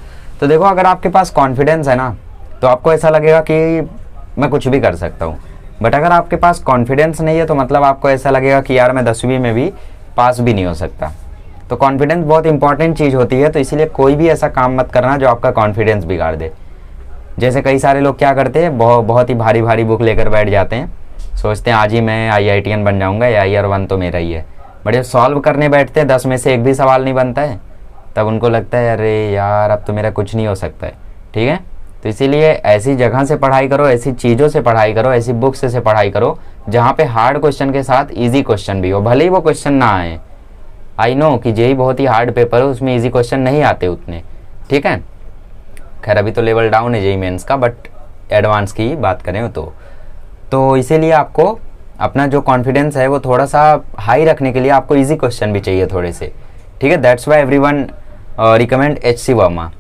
तो देखो, अगर आपके पास कॉन्फिडेंस है ना तो आपको ऐसा लगेगा कि मैं कुछ भी कर सकता हूँ, बट अगर आपके पास कॉन्फिडेंस नहीं है तो मतलब आपको ऐसा लगेगा कि यार मैं 10वीं में भी पास भी नहीं हो सकता। तो कॉन्फिडेंस बहुत इंपॉर्टेंट चीज़ होती है, तो इसीलिए कोई भी ऐसा काम मत करना जो आपका कॉन्फिडेंस बिगाड़ दे। जैसे कई सारे लोग क्या करते हैं, बहुत ही भारी भारी बुक लेकर बैठ जाते हैं, सोचते हैं आज ही मैं IITN बन जाऊँगा या ईयर 1 तो मेरा ही है, बट जब सॉल्व करने बैठते हैं 10 में से एक भी सवाल नहीं बनता है, तब उनको लगता है अरे यार अब तो मेरा कुछ नहीं हो सकता है। ठीक है, तो इसीलिए ऐसी जगह से पढ़ाई करो, ऐसी चीज़ों से पढ़ाई करो, ऐसी बुक से पढ़ाई करो जहाँ पे हार्ड क्वेश्चन के साथ इजी क्वेश्चन भी हो, भले ही वो क्वेश्चन ना आए। आई नो कि जेई बहुत ही हार्ड पेपर है, उसमें इजी क्वेश्चन नहीं आते उतने। ठीक है, खैर अभी तो लेवल डाउन है जेई मेंस का, बट एडवांस की बात करें तो इसीलिए आपको अपना जो कॉन्फिडेंस है वो थोड़ा सा हाई रखने के लिए आपको ईजी क्वेश्चन भी चाहिए थोड़े से। ठीक है, that's why everyone recommend HC Verma,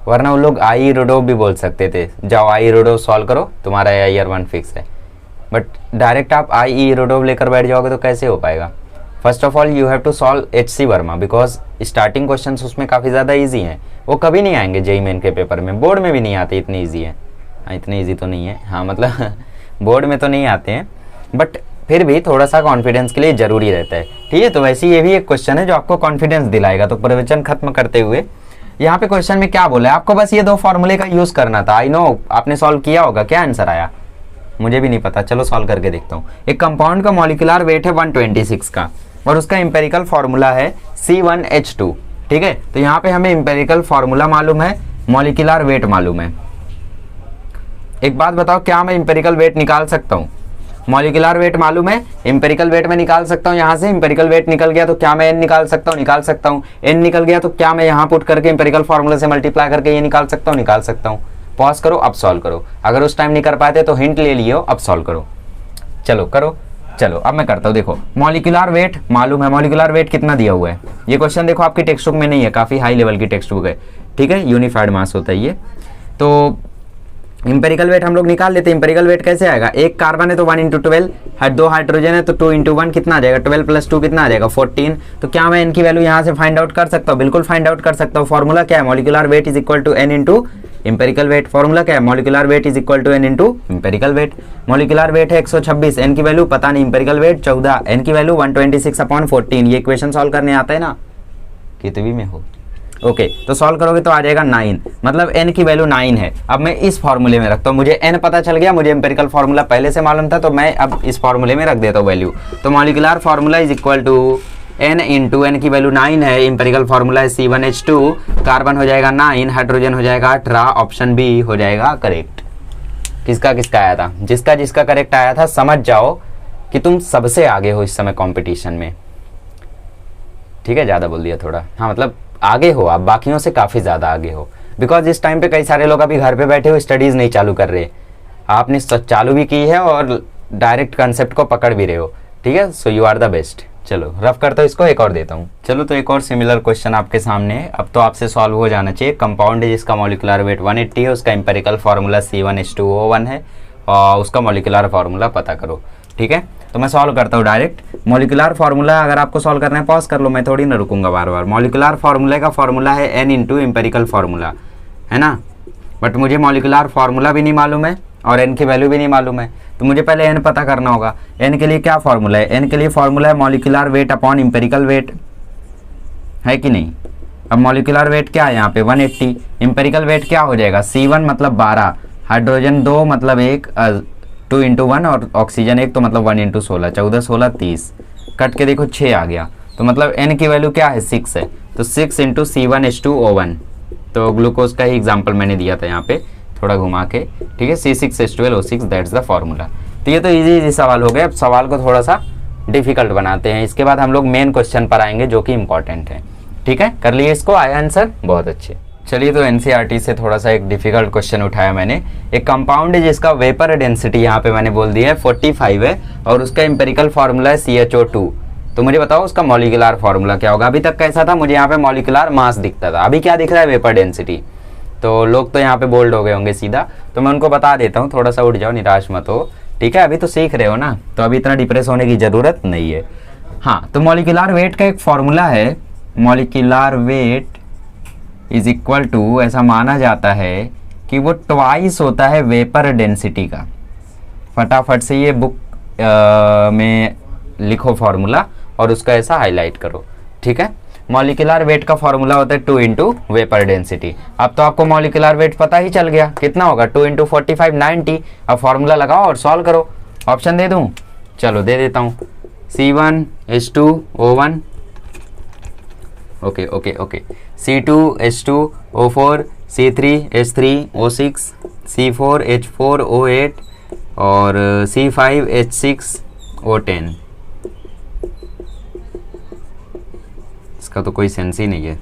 वरना वो लोग आई रोडोव भी बोल सकते थे, जाओ आई रोडोव सॉल्व करो तुम्हारा ईयर 1 फिक्स है। बट डायरेक्ट आप आई रोडोव लेकर बैठ जाओगे तो कैसे हो पाएगा? First of all you have to solve HC Verma, because starting questions उसमें काफ़ी ज़्यादा इजी हैं, वो कभी नहीं आएंगे जेई मेन के पेपर में, बोर्ड में भी नहीं आते, इतने ईजी है। हाँ, इतने ईजी तो नहीं है, हाँ मतलब बोर्ड में तो नहीं आते हैं, बट फिर भी थोड़ा सा कॉन्फिडेंस के लिए ज़रूरी रहता है। ठीक है, तो वैसे ये भी एक क्वेश्चन है जो आपको कॉन्फिडेंस दिलाएगा। तो प्रवचन खत्म करते हुए यहाँ पे क्वेश्चन में क्या बोला है, आपको बस ये 2 फॉर्मूले का यूज करना था। आई नो आपने सॉल्व किया होगा, क्या आंसर आया मुझे भी नहीं पता, चलो सॉल्व करके देखता हूँ। एक कंपाउंड का मॉलिक्यूलर वेट है 126 का और उसका इंपेरिकल फार्मूला है C1H2। ठीक है, तो यहाँ पे हमें इंपेरिकल फार्मूला मालूम है, मॉलिक्यूलर वेट मालूम है। एक बात बताओ, क्या मैं इंपेरिकल वेट निकाल सकता हूँ? मॉलिक्यूलर वेट मालूम है, इंपेरिकल वेट में निकाल सकता हूँ। यहाँ से इंपेरिकल वेट निकल गया तो क्या मैं n निकाल सकता हूँ? निकाल सकता हूँ। n निकल गया तो क्या मैं यहाँ पुट करके इंपेरिकल फार्मूला से मल्टीप्लाई करके ये निकाल सकता हूँ? निकाल सकता हूँ। पॉज करो, अब सॉल्व करो। अगर उस टाइम नहीं कर पाते तो हिंट ले लियो, अब सॉल्व करो। चलो करो, चलो अब मैं करता हूँ। देखो मॉलिक्यूलर वेट मालूम है, मॉलिक्यूलर वेट कितना दिया हुआ है? ये क्वेश्चन देखो आपकी टेक्स्ट बुक में नहीं है, काफ़ी हाई लेवल की टेक्स्ट बुक है। ठीक है, यूनिफाइड मास होता है ये। तो इंपेरिकल वेट हम लोग निकाल लेते हैं। इंपेरिकल वेट कैसे आएगा? एक कार्बन है तो 1 इंटू 12, 2 हाइड्रोजन है तो 2 इंटू 1 कितना आ जाएगा? 12 प्लस 2 कितना आ जाएगा? 14। तो क्या मैं इनकी वैल्यू यहाँ से फाइंड आउट कर सकता हूँ? बिल्कुल फाइंड आउट कर सकता हूँ। फॉर्मूला क्या है? Molecular weight is equal to n into empirical weight. Formula क्या है? Molecular weight is equal to n into empirical weight. Molecular weight है 126, n की वैल्यू पता नहीं, इंपेरिकल वेट 14, n की वैल्यू 126/14। ये इक्वेशन सॉल्व करने आता है ना, कितवी में हो? ओके, तो सॉल्व करोगे तो आ जाएगा 9, मतलब n की वैल्यू 9 है। अब मैं इस फॉर्मूले में रखता हूँ, मुझे n पता चल गया, मुझे एम्पेरिकल फार्मूला पहले से मालूम था, तो मैं अब इस फॉर्मूले में रख देता हूँ वैल्यू। तो molecular formula is equal to n into n की वैल्यू 9 है, एम्पेरिकल फार्मूला है C1H2, कार्बन हो जाएगा 9, हाइड्रोजन हो जाएगा 18, ऑप्शन बी हो जाएगा करेक्ट। किसका किसका आया था? जिसका जिसका करेक्ट आया था समझ जाओ कि तुम सबसे आगे हो इस समय कंपटीशन में। ठीक है, ज़्यादा बोल दिया थोड़ा, हाँ मतलब आगे हो आप, बाकियों से काफ़ी ज़्यादा आगे हो। बिकॉज इस टाइम पे कई सारे लोग अभी घर पे बैठे हो, स्टडीज़ नहीं चालू कर रहे, आपने चालू भी की है और डायरेक्ट कंसेप्ट को पकड़ भी रहे हो। ठीक है, so you are the best. चलो रफ करता हूँ इसको, एक और देता हूँ। चलो तो एक और सिमिलर क्वेश्चन आपके सामने है, अब तो आपसे सॉल्व हो जाना चाहिए। कंपाउंड है जिसका मॉलिक्यूलर वेट 180 है, उसका एम्पेरिकल फार्मूला C1H2O1 है और उसका मॉलिक्यूलर फार्मूला पता करो। ठीक है, तो मैं सॉल्व करता हूँ डायरेक्ट। मॉलिक्यूलर फार्मूला अगर आपको सॉल्व करना है पॉज कर लो, मैं थोड़ी ना रुकूंगा बार बार। मॉलिक्यूलर फार्मूले का फार्मूला है n इंटू एम्पेरिकल फार्मूला, है ना। बट मुझे मॉलिक्यूलर फार्मूला भी नहीं मालूम है और n की वैल्यू भी नहीं मालूम है, तो मुझे पहले n पता करना होगा। n के लिए क्या फार्मूला है? n के लिए फार्मूला है molecular weight upon empirical weight, है कि नहीं। अब मॉलिक्यूलर वेट क्या है यहाँ पे 180, एम्पेरिकल वेट क्या हो जाएगा C1 मतलब 12, हाइड्रोजन 2 मतलब 1, 2 इंटू 1 और ऑक्सीजन 1 तो मतलब 1 इंटू 16, 14 16 30, कट के देखो 6 आ गया, तो मतलब n की वैल्यू क्या है 6 है, तो 6 इंटू C1H2O1, तो ग्लूकोज का ही एग्जाम्पल मैंने दिया था यहाँ पे थोड़ा घुमा के। ठीक है, C6H12O6 दैट्स द फार्मूला। तो ये तो इजी सवाल हो गया। अब सवाल को थोड़ा सा डिफिकल्ट बनाते हैं, इसके बाद हम लोग मेन क्वेश्चन पर आएंगे जो कि इंपॉर्टेंट है। ठीक है, कर लिए इसको, आया आंसर, बहुत अच्छे। चलिए तो एनसीईआरटी से थोड़ा सा एक डिफिकल्ट क्वेश्चन उठाया मैंने। एक कंपाउंड है जिसका वेपर डेंसिटी यहाँ पे मैंने बोल दी है 45 है और उसका एम्पेरिकल फार्मूला है CHO2। तो मुझे बताओ उसका मॉलिक्यूलर फार्मूला क्या होगा। अभी तक कैसा था, मुझे यहाँ पे मॉलिक्यूलर मास दिखता था, अभी क्या दिख रहा है वेपर डेंसिटी। तो लोग तो यहाँ पे बोल्ड हो गए होंगे सीधा, तो मैं उनको बता देता हूँ, थोड़ा सा उठ जाओ, निराश मत हो। ठीक है, अभी तो सीख रहे हो ना, तो अभी इतना डिप्रेस होने की ज़रूरत नहीं है। हाँ, तो मॉलिक्यूलर वेट का एक फॉर्मूला है, molecular weight is equal to, ऐसा माना जाता है कि वो ट्वाइस होता है वेपर डेंसिटी का। फटाफट से ये बुक में लिखो फॉर्मूला और उसका ऐसा हाईलाइट करो। ठीक है, मॉलिक्यूलर वेट का फॉर्मूला होता है 2 इंटू वेपर डेंसिटी। अब तो आपको मॉलिक्यूलर वेट पता ही चल गया, कितना होगा 2 इंटू 45 90। अब फॉर्मूला लगाओ और सॉल्व करो। ऑप्शन दे दूं? चलो दे देता हूँ। C1H2O1, okay okay okay, C2H2O4, C3H3O6, C4H4O8 और C5H6O10। इसका तो कोई सेंस ही नहीं है।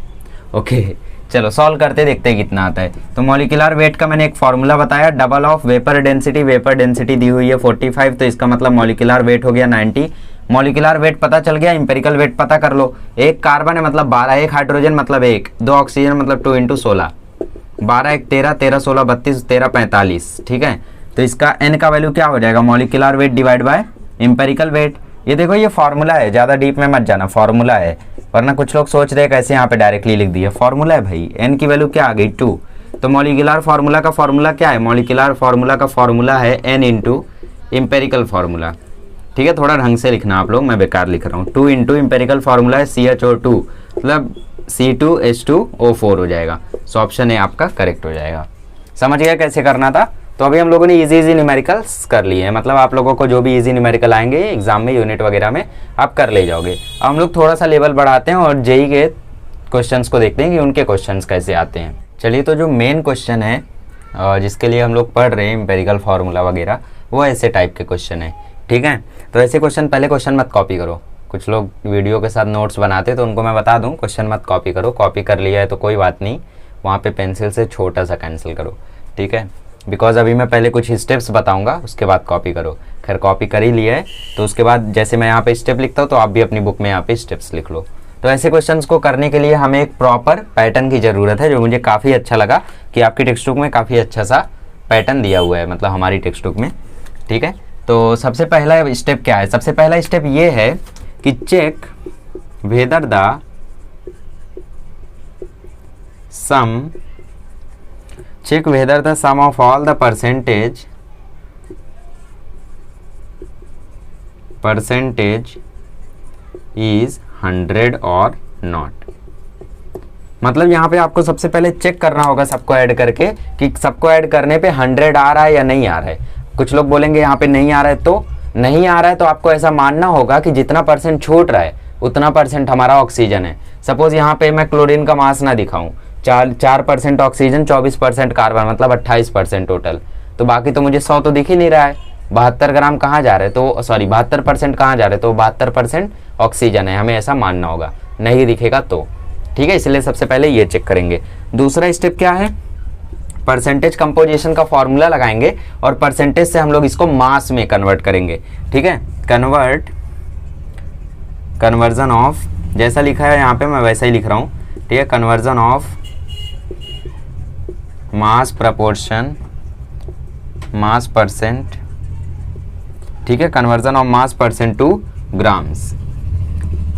ओके चलो सॉल्व करते देखते हैं कितना आता है। तो मॉलिक्यूलर वेट का मैंने एक फॉर्मूला बताया, double of vapour density. Vapour density दी हुई है 45, तो इसका मतलब मॉलिक्यूलर वेट हो गया 90। मॉलिक्यूलर वेट पता चल गया, इंपेरिकल वेट पता कर लो। एक कार्बन है मतलब 12, एक हाइड्रोजन मतलब 1, 2 ऑक्सीजन मतलब 2 इंटू 16, 12 1 13, 13 16 32, 13 45। ठीक है, तो इसका n का वैल्यू क्या हो जाएगा, molecular weight divide by empirical weight. ये देखो ये फॉर्मूला है, ज़्यादा डीप में मत जाना, फॉर्मूला है, वरना कुछ लोग सोच रहे हैं कैसे यहाँ पे डायरेक्टली लिख दिया। फॉर्मूला है भाई, n की वैल्यू क्या आ गई 2। तो मॉलिक्यूलर फार्मूला का फॉर्मूला क्या है, मॉलिक्यूलर फार्मूला का फॉर्मूला है n इंटू एम्पेरिकल फार्मूला। ठीक है, थोड़ा ढंग से लिखना आप लोग, मैं बेकार लिख रहा हूँ। 2 इंटू एम्पेरिकल फार्मूला है CHO2, मतलब C2H2O4 हो जाएगा। सो ऑप्शन ए आपका करेक्ट हो जाएगा। समझ गया कैसे करना था। तो अभी हम लोगों ने इजी न्यूमेरिकल्स कर लिए हैं, मतलब आप लोगों को जो भी इजी न्यूमेरिकल आएंगे एग्जाम में, यूनिट वगैरह में आप कर ले जाओगे। अब हम लोग थोड़ा सा लेवल बढ़ाते हैं और जेई के क्वेश्चंस को देखते हैं कि उनके क्वेश्चंस कैसे आते हैं। चलिए, तो जो मेन क्वेश्चन है जिसके लिए हम लोग पढ़ रहे हैं एम्पेरिकल फार्मूला वगैरह, वो ऐसे टाइप के क्वेश्चन है। ठीक है, तो ऐसे क्वेश्चन, पहले क्वेश्चन मत कॉपी करो। कुछ लोग वीडियो के साथ नोट्स बनाते तो उनको मैं बता दूं क्वेश्चन मत कॉपी करो। कॉपी कर लिया है तो कोई बात नहीं, वहाँ पे पेंसिल से छोटा सा कैंसिल करो। ठीक है, बिकॉज अभी मैं पहले कुछ स्टेप्स बताऊंगा, उसके बाद कॉपी करो। खैर कॉपी कर ही लिया है तो उसके बाद जैसे मैं यहाँ पे स्टेप लिखता हूँ तो आप भी अपनी बुक में यहाँ पे स्टेप्स लिख लो। तो ऐसे क्वेश्चंस को करने के लिए हमें एक प्रॉपर पैटर्न की ज़रूरत है, जो मुझे काफ़ी अच्छा लगा कि आपकी टेक्स्ट बुक में काफ़ी अच्छा सा पैटर्न दिया हुआ है, मतलब हमारी टेक्स्ट बुक में। ठीक है, तो सबसे पहला स्टेप क्या है, सबसे पहला स्टेप ये है कि check whether the sum of all the percentage is 100 और नॉट। मतलब यहाँ पे आपको सबसे पहले चेक करना होगा सबको ऐड करके कि सबको ऐड करने पे 100 आ रहा है या नहीं आ रहा है। कुछ लोग बोलेंगे यहाँ पे नहीं आ रहा है, तो नहीं आ रहा है तो आपको ऐसा मानना होगा कि जितना परसेंट छूट रहा है उतना परसेंट हमारा ऑक्सीजन है। सपोज यहाँ पे मैं क्लोरीन का मास ना दिखाऊं, 4% ऑक्सीजन 24% कार्बन, मतलब 28% टोटल, तो बाकी तो मुझे 100 तो दिख ही नहीं रहा है। 72 ग्राम कहाँ जा रहे हैं, तो सॉरी 72% कहाँ जा रहे हैं, तो 72% ऑक्सीजन है, हमें ऐसा मानना होगा, नहीं दिखेगा तो ठीक है, इसलिए सबसे पहले ये चेक करेंगे। दूसरा स्टेप क्या है, परसेंटेज कंपोजिशन का फॉर्मूला लगाएंगे और परसेंटेज से हम लोग इसको मास में कन्वर्ट करेंगे। ठीक है, कन्वर्जन ऑफ, जैसा लिखा है यहाँ पे मैं वैसा ही लिख रहा हूँ। ठीक है, conversion of mass proportion, mass percent, ठीक है, conversion of mass percent two grams.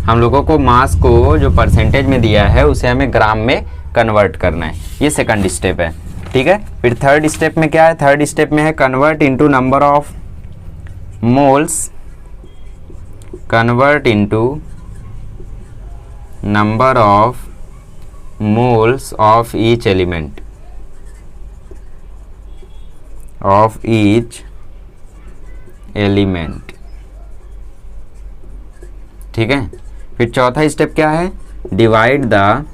हम लोगों को मास को जो परसेंटेज में दिया है उसे हमें ग्राम में कन्वर्ट करना है, ये सेकंड स्टेप है। ठीक है, फिर थर्ड स्टेप में क्या है, थर्ड स्टेप में है convert into number of moles, convert into number of moles of each element, of each element. ठीक है, फिर चौथा स्टेप क्या है, divide the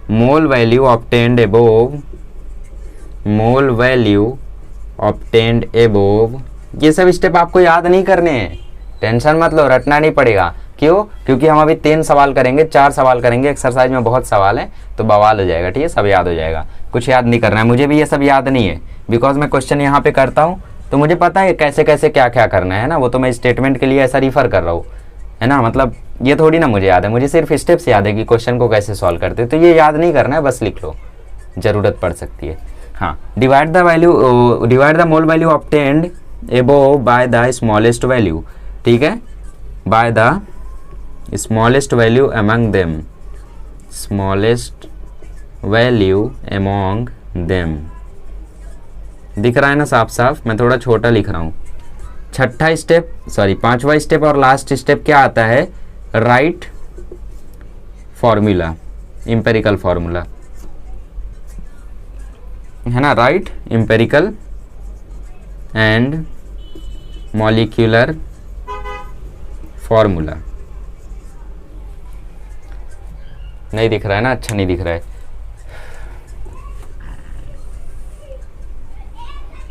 mole value obtained above, mole value obtained above. ये सब स्टेप आपको याद नहीं करने हैं, टेंशन मत लो, रटना नहीं पड़ेगा। क्यों, क्योंकि हम अभी 3 सवाल करेंगे, 4 सवाल करेंगे, एक्सरसाइज में बहुत सवाल है तो बवाल हो जाएगा। ठीक है, सब याद हो जाएगा, कुछ याद नहीं करना है। मुझे भी ये सब याद नहीं है, बिकॉज मैं क्वेश्चन यहाँ पे करता हूँ तो मुझे पता है कैसे कैसे क्या क्या करना है ना, वो तो मैं स्टेटमेंट के लिए ऐसा रिफर कर रहा हूँ, है ना। मतलब ये थोड़ी ना मुझे याद है, मुझे सिर्फ स्टेप्स याद है कि क्वेश्चन को कैसे सॉल्व करते हैं, तो ये याद नहीं करना है, बस लिख लो, ज़रूरत पड़ सकती है। हाँ, divide the mole value obtained above by the smallest value. ठीक है, by the smallest value among them, smallest value among them. दिख रहा है ना साफ साफ, मैं थोड़ा छोटा लिख रहा हूँ। छठा स्टेप, सॉरी 5वां स्टेप और लास्ट स्टेप क्या आता है, राइट फॉर्मूला, इंपेरिकल फॉर्मूला, है ना, right empirical and molecular formula. नहीं दिख रहा है ना, अच्छा नहीं दिख रहा है।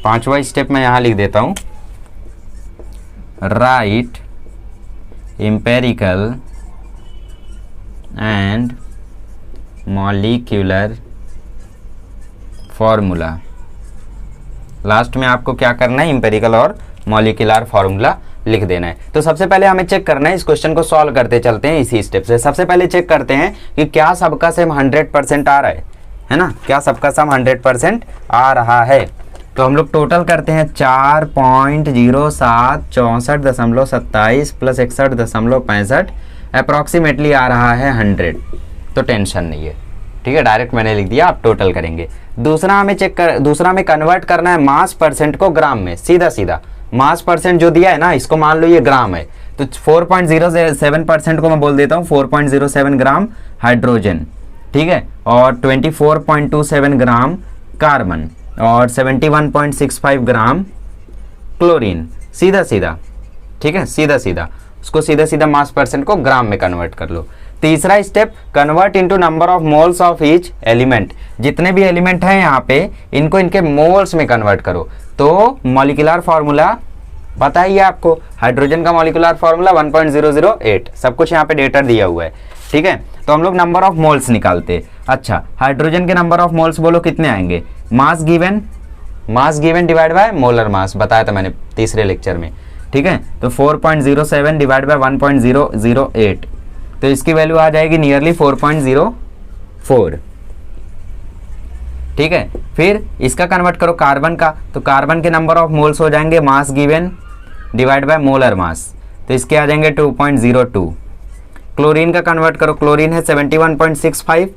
5वां स्टेप मैं यहां लिख देता हूं, right empirical and molecular formula. Last में आपको क्या करना है, इंपेरिकल और मॉलिक्यूलर फॉर्मूला लिख देना है। तो सबसे पहले हमें चेक करना है, इस क्वेश्चन को सॉल्व करते चलते हैं इसी स्टेप से। सबसे पहले चेक करते हैं कि क्या सबका सेम 100% आ रहा है ना, क्या सबका सम 100% आ रहा है। तो हम लोग टोटल करते हैं 4.07 64.27 प्लस 61.65 अप्रॉक्सीमेटली आ रहा है 100, तो टेंशन नहीं है। ठीक है, डायरेक्ट मैंने लिख दिया, आप टोटल करेंगे। दूसरा हमें कन्वर्ट करना है मास परसेंट को ग्राम में, सीधा सीधा मास परसेंट जो दिया है ना, इसको मान लो ये ग्राम है, तो 4.07% को मैं बोल देता हूँ 4.07 ग्राम हाइड्रोजन। ठीक है, और 24.27 ग्राम कार्बन और 71.65 ग्राम क्लोरीन, सीधा सीधा। ठीक है, सीधा सीधा उसको सीधा सीधा मास परसेंट को ग्राम में कन्वर्ट कर लो। तीसरा step, convert into number of moles of each element. जितने भी एलिमेंट हैं यहाँ पे, इनको इनके मोल्स में कन्वर्ट करो। तो मॉलिक्यूलर फार्मूला पता ही है आपको, हाइड्रोजन का मॉलिक्यूलर फार्मूला 1.008, सब कुछ यहाँ पे डेटा दिया हुआ है। ठीक है, तो हम लोग नंबर ऑफ मोल्स निकालते। अच्छा, हाइड्रोजन के नंबर ऑफ मोल्स बोलो कितने आएंगे, मास गिवन डिवाइड बाय मोलर मास, बताया था मैंने तीसरे लेक्चर में। ठीक है, तो 4.07 डिवाइड बाय 1.008, तो इसकी वैल्यू आ जाएगी नियरली 4.04। ठीक है, फिर इसका कन्वर्ट करो कार्बन का, तो कार्बन के नंबर ऑफ मोल्स हो जाएंगे मास given divide by molar mass, तो इसके आ जाएंगे 2.02। क्लोरीन का कन्वर्ट करो, क्लोरीन है 71.65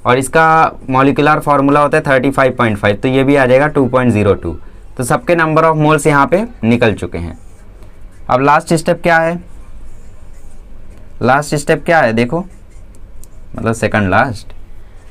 और इसका मॉलिक्यूलर फार्मूला होता है 35.5, तो ये भी आ जाएगा 2.02। तो सबके नंबर ऑफ मोल्स यहाँ पे निकल चुके हैं। अब लास्ट स्टेप क्या है, लास्ट स्टेप क्या है देखो, मतलब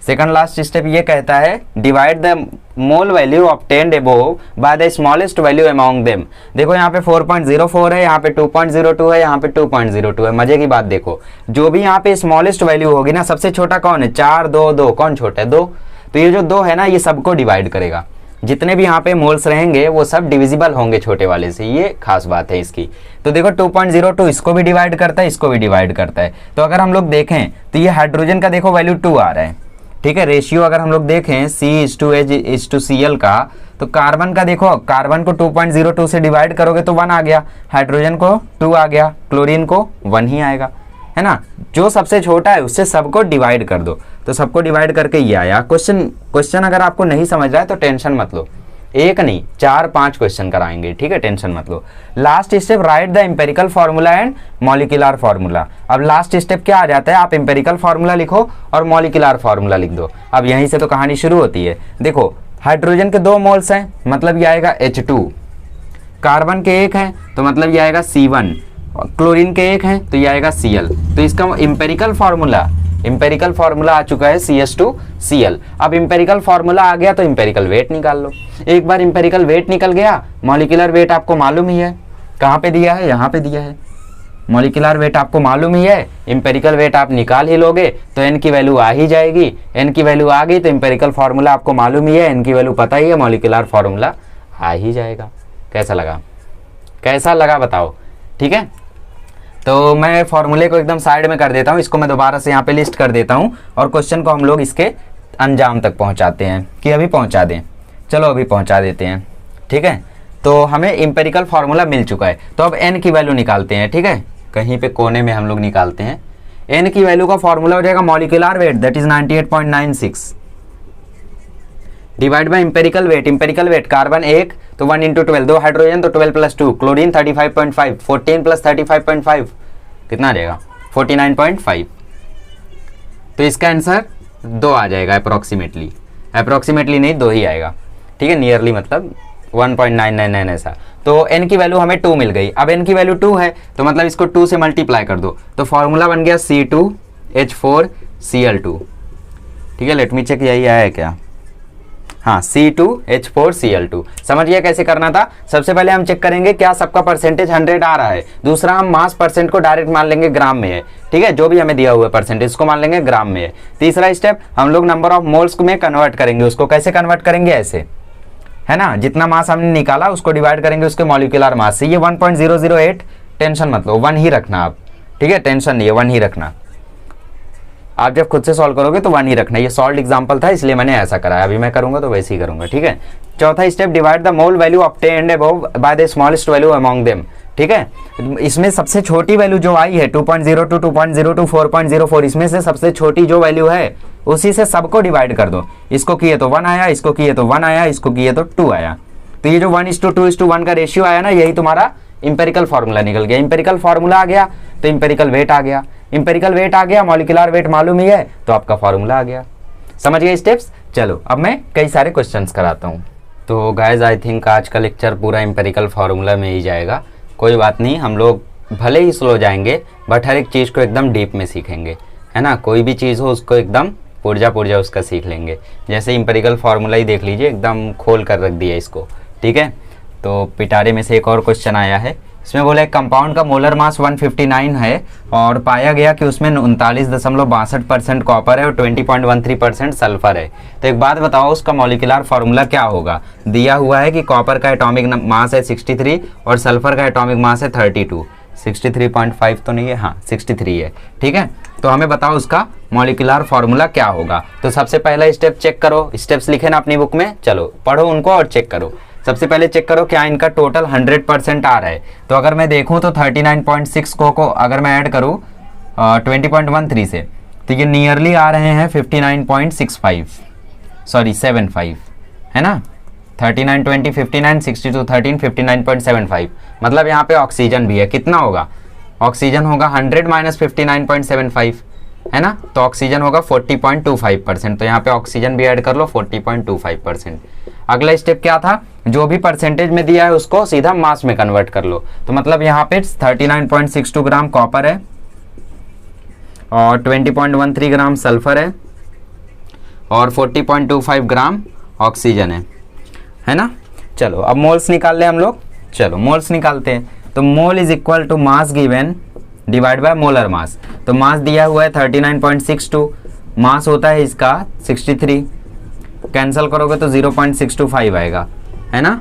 सेकंड लास्ट स्टेप ये कहता है divide the mole value obtained above by the smallest value among them. देखो यहाँ पे 4.04 है, यहाँ पे 2.02 है, यहाँ पे 2.02 है। मजे की बात देखो, जो भी यहाँ पे स्मॉलेस्ट वैल्यू होगी ना, सबसे छोटा कौन है, 4 2 2, कौन छोटा है 2, तो ये जो 2 है ना, ये सबको डिवाइड करेगा। जितने भी यहाँ पे मोल्स रहेंगे वो सब डिविजिबल होंगे छोटे वाले से, ये खास बात है इसकी। तो देखो 2.02 इसको भी डिवाइड करता है, इसको भी डिवाइड करता है। तो अगर हम लोग देखें तो ये हाइड्रोजन का देखो वैल्यू 2 आ रहा है, ठीक है। रेशियो अगर हम लोग देखें C/H/Cl का, तो कार्बन का देखो, कार्बन को 2.02 से डिवाइड करोगे तो 1 आ गया, हाइड्रोजन को 2 आ गया, क्लोरीन को 1 ही आएगा, है ना। जो सबसे छोटा है उससे सबको डिवाइड कर दो, तो सबको डिवाइड करके ये आया। क्वेश्चन अगर आपको नहीं समझ रहा है तो टेंशन मत लो, एक नहीं 4-5 क्वेश्चन कराएंगे, ठीक है, टेंशन मत लो। Last step write the empirical formula and molecular formula. अब लास्ट स्टेप क्या आ जाता है, आप एम्पेरिकल फार्मूला लिखो और मॉलिक्यूलर फार्मूला लिख दो। अब यहीं से तो कहानी शुरू होती है। देखो हाइड्रोजन के 2 मोल्स हैं, मतलब ये आएगा H2, कार्बन के 1 हैं तो मतलब ये आएगा C1, क्लोरीन के 1 हैं तो ये आएगा Cl। तो इसका एम्पेरिकल फार्मूला आ चुका है CH2Cl। अब एम्पेरिकल फार्मूला आ गया तो एम्पेरिकल वेट निकाल लो। एक बार एम्पेरिकल वेट निकल गया, मॉलिक्यूलर वेट आपको मालूम ही है, कहाँ पे दिया है, यहाँ पे दिया है। मॉलिक्यूलर वेट आपको मालूम ही है, एम्पेरिकल वेट आप निकाल ही लोगे तो n की वैल्यू आ ही जाएगी। n की वैल्यू आ गई तो एम्पेरिकल फार्मूला आपको मालूम ही है, n की वैल्यू पता ही है, मॉलिक्यूलर फार्मूला आ ही जाएगा। कैसा लगा बताओ, ठीक है। तो मैं फॉर्मूले को एकदम साइड में कर देता हूँ, इसको मैं दोबारा से यहाँ पे लिस्ट कर देता हूँ और क्वेश्चन को हम लोग इसके अंजाम तक पहुँचाते हैं कि अभी पहुँचा दें। चलो अभी पहुँचा देते हैं, ठीक है। तो हमें एम्पेरिकल फार्मूला मिल चुका है, तो अब n की वैल्यू निकालते हैं, ठीक है। कहीं पे कोने में हम लोग निकालते हैं। n की वैल्यू का फॉर्मूला हो जाएगा molecular weight, that is 98.96 divide by empirical weight carbon 1 तो 1 × 12, 2 हाइड्रोजन तो 12 + 2, क्लोरीन 35.5, 14 + 35.5 कितना आ जाएगा 49.5। तो इसका आंसर 2 आ जाएगा अप्रोक्सीमेटली नहीं 2 ही आएगा, ठीक है, नियरली मतलब 1.999 ऐसा। तो n की वैल्यू हमें 2 मिल गई। अब n की वैल्यू 2 है तो मतलब इसको 2 से मल्टीप्लाई कर दो, तो फॉर्मूला बन गया C2H4Cl2, ठीक है। लेट मी चेक, यही आया है क्या, हाँ C2H4Cl2। समझ गया कैसे करना था। सबसे पहले हम चेक करेंगे क्या सबका परसेंटेज 100 आ रहा है। दूसरा हम मास परसेंट को डायरेक्ट मान लेंगे ग्राम में है, ठीक है, जो भी हमें दिया हुआ है परसेंटेज को मान लेंगे ग्राम में है। तीसरा स्टेप हम लोग नंबर ऑफ मोल्स में कन्वर्ट करेंगे, उसको कैसे कन्वर्ट करेंगे, ऐसे है ना, जितना मास हमने निकाला उसको डिवाइड करेंगे उसके मॉलिक्यूलर मास से। ये 1.008, टेंशन मत लो, 1 ही रखना आप, ठीक है, टेंशन नहीं है, 1 ही रखना। आप जब खुद से सॉल्व करोगे तो 1 ही रखना। ये सॉल्व एग्जांपल था इसलिए मैंने ऐसा कराया, अभी मैं करूंगा तो वैसे ही करूंगा, ठीक है। चौथा step divide the mole value obtained above by the smallest value among them, ठीक है। इसमें सबसे छोटी वैल्यू जो आई है 2.02, 2.02, 4.04, इसमें से सबसे छोटी जो वैल्यू है उसी से सबको डिवाइड कर दो। इसको किए तो 1 आया, इसको किए तो 1 आया, इसको किए तो 2 आया। तो ये जो 1:2:1 का रेशियो आया ना, यही तुम्हारा इंपेरिकल फार्मूला निकल गया। इंपेरिकल फार्मूला आ गया तो इंपेरिकल वेट आ गया, इंपेरिकल वेट आ गया, मॉलिक्यूलर वेट मालूम ही है तो आपका फार्मूला आ गया। समझ गए स्टेप्स। चलो अब मैं कई सारे क्वेश्चंस कराता हूँ। तो गाइज आई थिंक आज का लेक्चर पूरा इंपेरिकल फार्मूला में ही जाएगा। कोई बात नहीं, हम लोग भले ही स्लो जाएंगे बट हर एक चीज़ को एकदम डीप में सीखेंगे, है ना। कोई भी चीज़ हो उसको एकदम पुर्जा उसका सीख लेंगे। जैसे इंपेरिकल फार्मूला ही देख लीजिए, एकदम खोल कर रख दिया इसको, ठीक है। तो पिटारे में से एक और क्वेश्चन आया है, इसमें बोला एक कंपाउंड का मोलर मास 159 है और पाया गया कि उसमें 39.62% कॉपर है और 20.13% सल्फर है। तो एक बात बताओ, उसका मॉलिक्यूलर फार्मूला क्या होगा। दिया हुआ है कि कॉपर का एटॉमिक मास है 63 और सल्फर का एटॉमिक मास है 32, 63.5 तो नहीं है, हाँ 63 है, ठीक है। तो हमें बताओ उसका मॉलिक्यूलर फार्मूला क्या होगा। तो सबसे पहला स्टेप चेक करो, स्टेप्स लिखे ना अपनी बुक में, चलो पढ़ो उनको और चेक करो। सबसे पहले चेक करो क्या इनका टोटल 100% आ रहा है। तो अगर मैं देखूं तो 39.6 को अगर मैं ऐड करूं 20.13 से, तो ये नियरली आ रहे हैं 75, है ना। 39, 20, 59, 62, 13, 59.75, मतलब यहाँ पे ऑक्सीजन भी है। कितना होगा, ऑक्सीजन होगा 100 - 59.75, है ना। तो ऑक्सीजन होगा 40.25%, तो यहाँ पे ऑक्सीजन भी ऐड कर लो 40.25%। अगला स्टेप क्या था, जो भी परसेंटेज में दिया है उसको सीधा मास में कन्वर्ट कर लो। तो मतलब यहाँ पे 39.62 ग्राम कॉपर है और 20.13 ग्राम सल्फर है और 40.25 ग्राम ऑक्सीजन है ना। चलो अब मोल्स निकाल ले हम लोग, चलो मोल्स निकालते हैं। तो mole is equal to mass given divide by molar mass. तो मास दिया हुआ है 39.62, मास होता है इसका 63, कैंसिल करोगे तो 0.625 आएगा, है ना,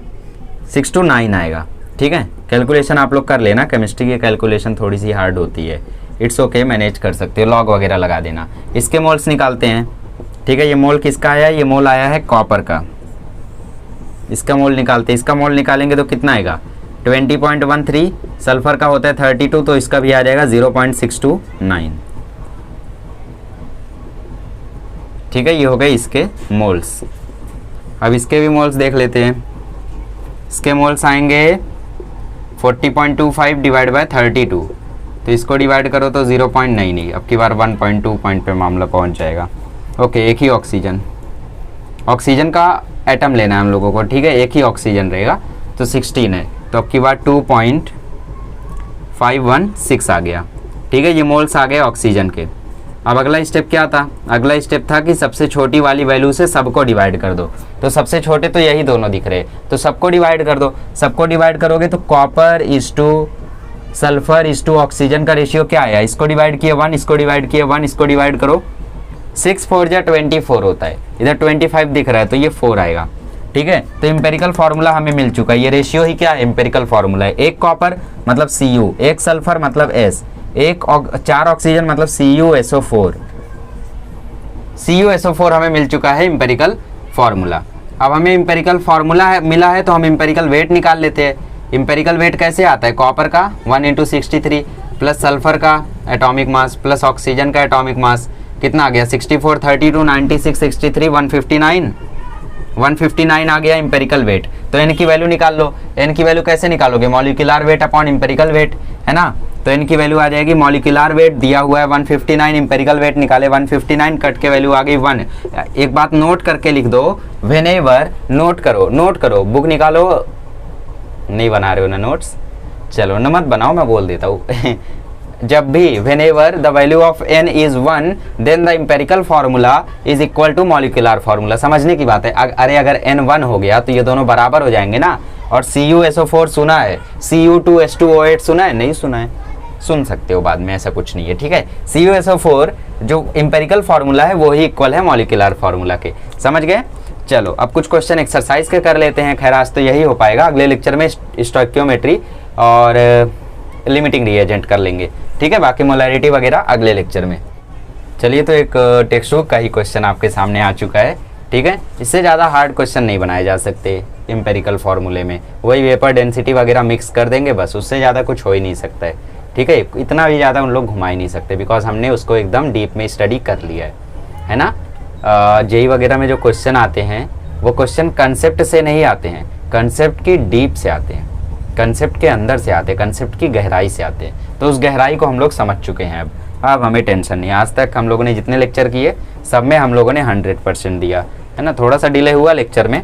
629 आएगा। ठीक है, कैलकुलेशन आप लोग कर लेना, केमिस्ट्री की कैलकुलेशन थोड़ी सी हार्ड होती है, इट्स ओके, मैनेज कर सकते हो, लॉग वगैरह लगा देना। इसके मोल्स निकालते हैं। ठीक है, ये मोल किसका आया, ये मोल आया है कॉपर का, इसका मोल निकालते हैं। इसका मोल निकालेंगे तो कितना आएगा 20.13, सल्फर का होता है 32, तो इसका भी आ जाएगा 0.629। ठीक है, ये हो गए इसके मोल्स। अब इसके भी मोल्स देख लेते हैं। इसके मोल्स आएंगे 40.25 डिवाइड बाय 32, तो इसको डिवाइड करो तो 0.9, अब की बार 1.2 पॉइंट पे मामला पहुंच जाएगा। ओके, एक ही ऑक्सीजन का एटम लेना है हम लोगों को। ठीक है, एक ही ऑक्सीजन रहेगा, तो 16 है, तो अब की बार 2.516 आ गया। ठीक है, ये मोल्स आ गए ऑक्सीजन के। अब अगला स्टेप क्या था, अगला स्टेप था कि सबसे छोटी वाली वैल्यू से सबको डिवाइड कर दो। तो सबसे छोटे तो यही दोनों दिख रहे, तो सबको डिवाइड कर दो। सबको डिवाइड करोगे तो copper is to sulphur is to oxygen का रेशियो क्या आया, इसको डिवाइड किया 1, इसको डिवाइड किया 1, इसको डिवाइड करो 6 4 जा 24 होता है, इधर 25 दिख रहा है तो ये 4 आएगा। ठीक है, तो एम्पेरिकल फार्मूला हमें मिल चुका है। ये रेशियो ही क्या है, एम्पेरिकल फार्मूला है। एक कॉपर मतलब Cu, एक सल्फर मतलब S, एक 4 ऑक्सीजन मतलब CuSO4। CuSO4 हमें मिल चुका है एम्पेरिकल फार्मूला। अब हमें एम्पेरिकल फार्मूला मिला है तो हम एम्पेरिकल वेट निकाल लेते हैं। एम्पेरिकल वेट कैसे आता है, कॉपर का 1 × 63 प्लस सल्फर का एटॉमिक मास प्लस ऑक्सीजन का एटॉमिक मास, कितना आ गया 64 32 96 63 159 आ गया एम्पेरिकल वेट। तो n की वैल्यू निकाल लो। n की वैल्यू कैसे निकालोगे, molecular weight upon empirical weight, है ना। तो n की वैल्यू आ जाएगी, मॉलिक्यूलर वेट दिया हुआ है 159, एम्पेरिकल वेट निकाले 159, कट के वैल्यू आ गई 1। एक बात नोट करके लिख दो, व्हेनेवर, नोट करो, बुक निकालो, नहीं बना रहे हो ना नोट्स, चलो न मत बनाओ, मैं बोल देता हूँ जब भी whenever the value of n is 1 then the empirical formula is equal to molecular formula। समझने की बात है। अरे अगर n 1 हो गया तो ये दोनों बराबर हो जाएंगे ना। और CuSO4 सुना है, Cu2H2O8 सुना है, नहीं सुना है, सुन सकते हो बाद में, ऐसा कुछ नहीं है। ठीक है, CuSO4 जो एम्पेरिकल फार्मूला है वो ही इक्वल है मॉलिक्यूलर फार्मूला के, समझ गए। चलो अब कुछ क्वेश्चन एक्सरसाइज के कर लेते हैं। खैर आज तो यही हो पाएगा, अगले लेक्चर में स्टोइकियोमेट्री और लिमिटिंग रिएजेंट कर लेंगे। ठीक है, बाकी मोलैरिटी वगैरह अगले लेक्चर में। चलिए, तो एक टेक्स्ट बुक का ही क्वेश्चन आपके सामने आ चुका है। ठीक है, इससे ज़्यादा हार्ड क्वेश्चन नहीं बनाए जा सकते एम्पेरिकल फार्मूले में, वही वेपर डेंसिटी वगैरह मिक्स कर देंगे बस, उससे ज़्यादा कुछ हो ही नहीं सकता है। ठीक है, इतना भी ज़्यादा उन लोग घुमा ही नहीं सकते, बिकॉज हमने उसको एकदम डीप में स्टडी कर लिया है ना। जेई वगैरह में जो क्वेश्चन आते हैं वो क्वेश्चन कंसेप्ट से नहीं आते हैं, कंसेप्ट की डीप से आते हैं, कंसेप्ट के अंदर से आते हैं, कंसेप्ट की गहराई से आते हैं। तो उस गहराई को हम लोग समझ चुके हैं। अब हमें टेंशन नहीं। आज तक हम लोगों ने जितने लेक्चर किए सब में हम लोगों ने 100% दिया, है ना। थोड़ा सा डिले हुआ लेक्चर में,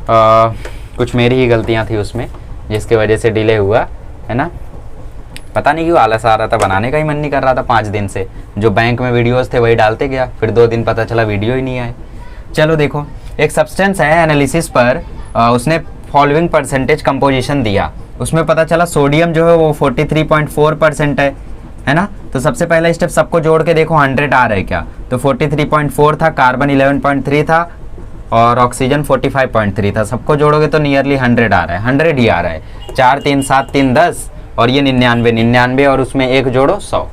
कुछ मेरी ही गलतियाँ थी उसमें जिसकी वजह से डिले हुआ, है ना। पता नहीं क्यों आलस आ रहा था, बनाने का ही मन नहीं कर रहा था 5 दिन से। जो बैंक में वीडियोस थे वही डालते गया, फिर 2 दिन पता चला वीडियो ही नहीं आए। चलो देखो, एक सब्सटेंस है, एनालिसिस पर उसने फॉलोइंग परसेंटेज कंपोजिशन दिया, उसमें पता चला सोडियम जो है वो 43.4% है ना। तो सबसे पहला स्टेप सबको जोड़ के देखो 100 आ रहा है क्या, तो 43.4 था, कार्बन 11.3 था और ऑक्सीजन 45.3 था। सबको जोड़ोगे तो नियरली 100 आ रहा है, 100 ही आ रहा है। 4 3 7 3 10 और ये 99 और उसमें 1 जोड़ो 100।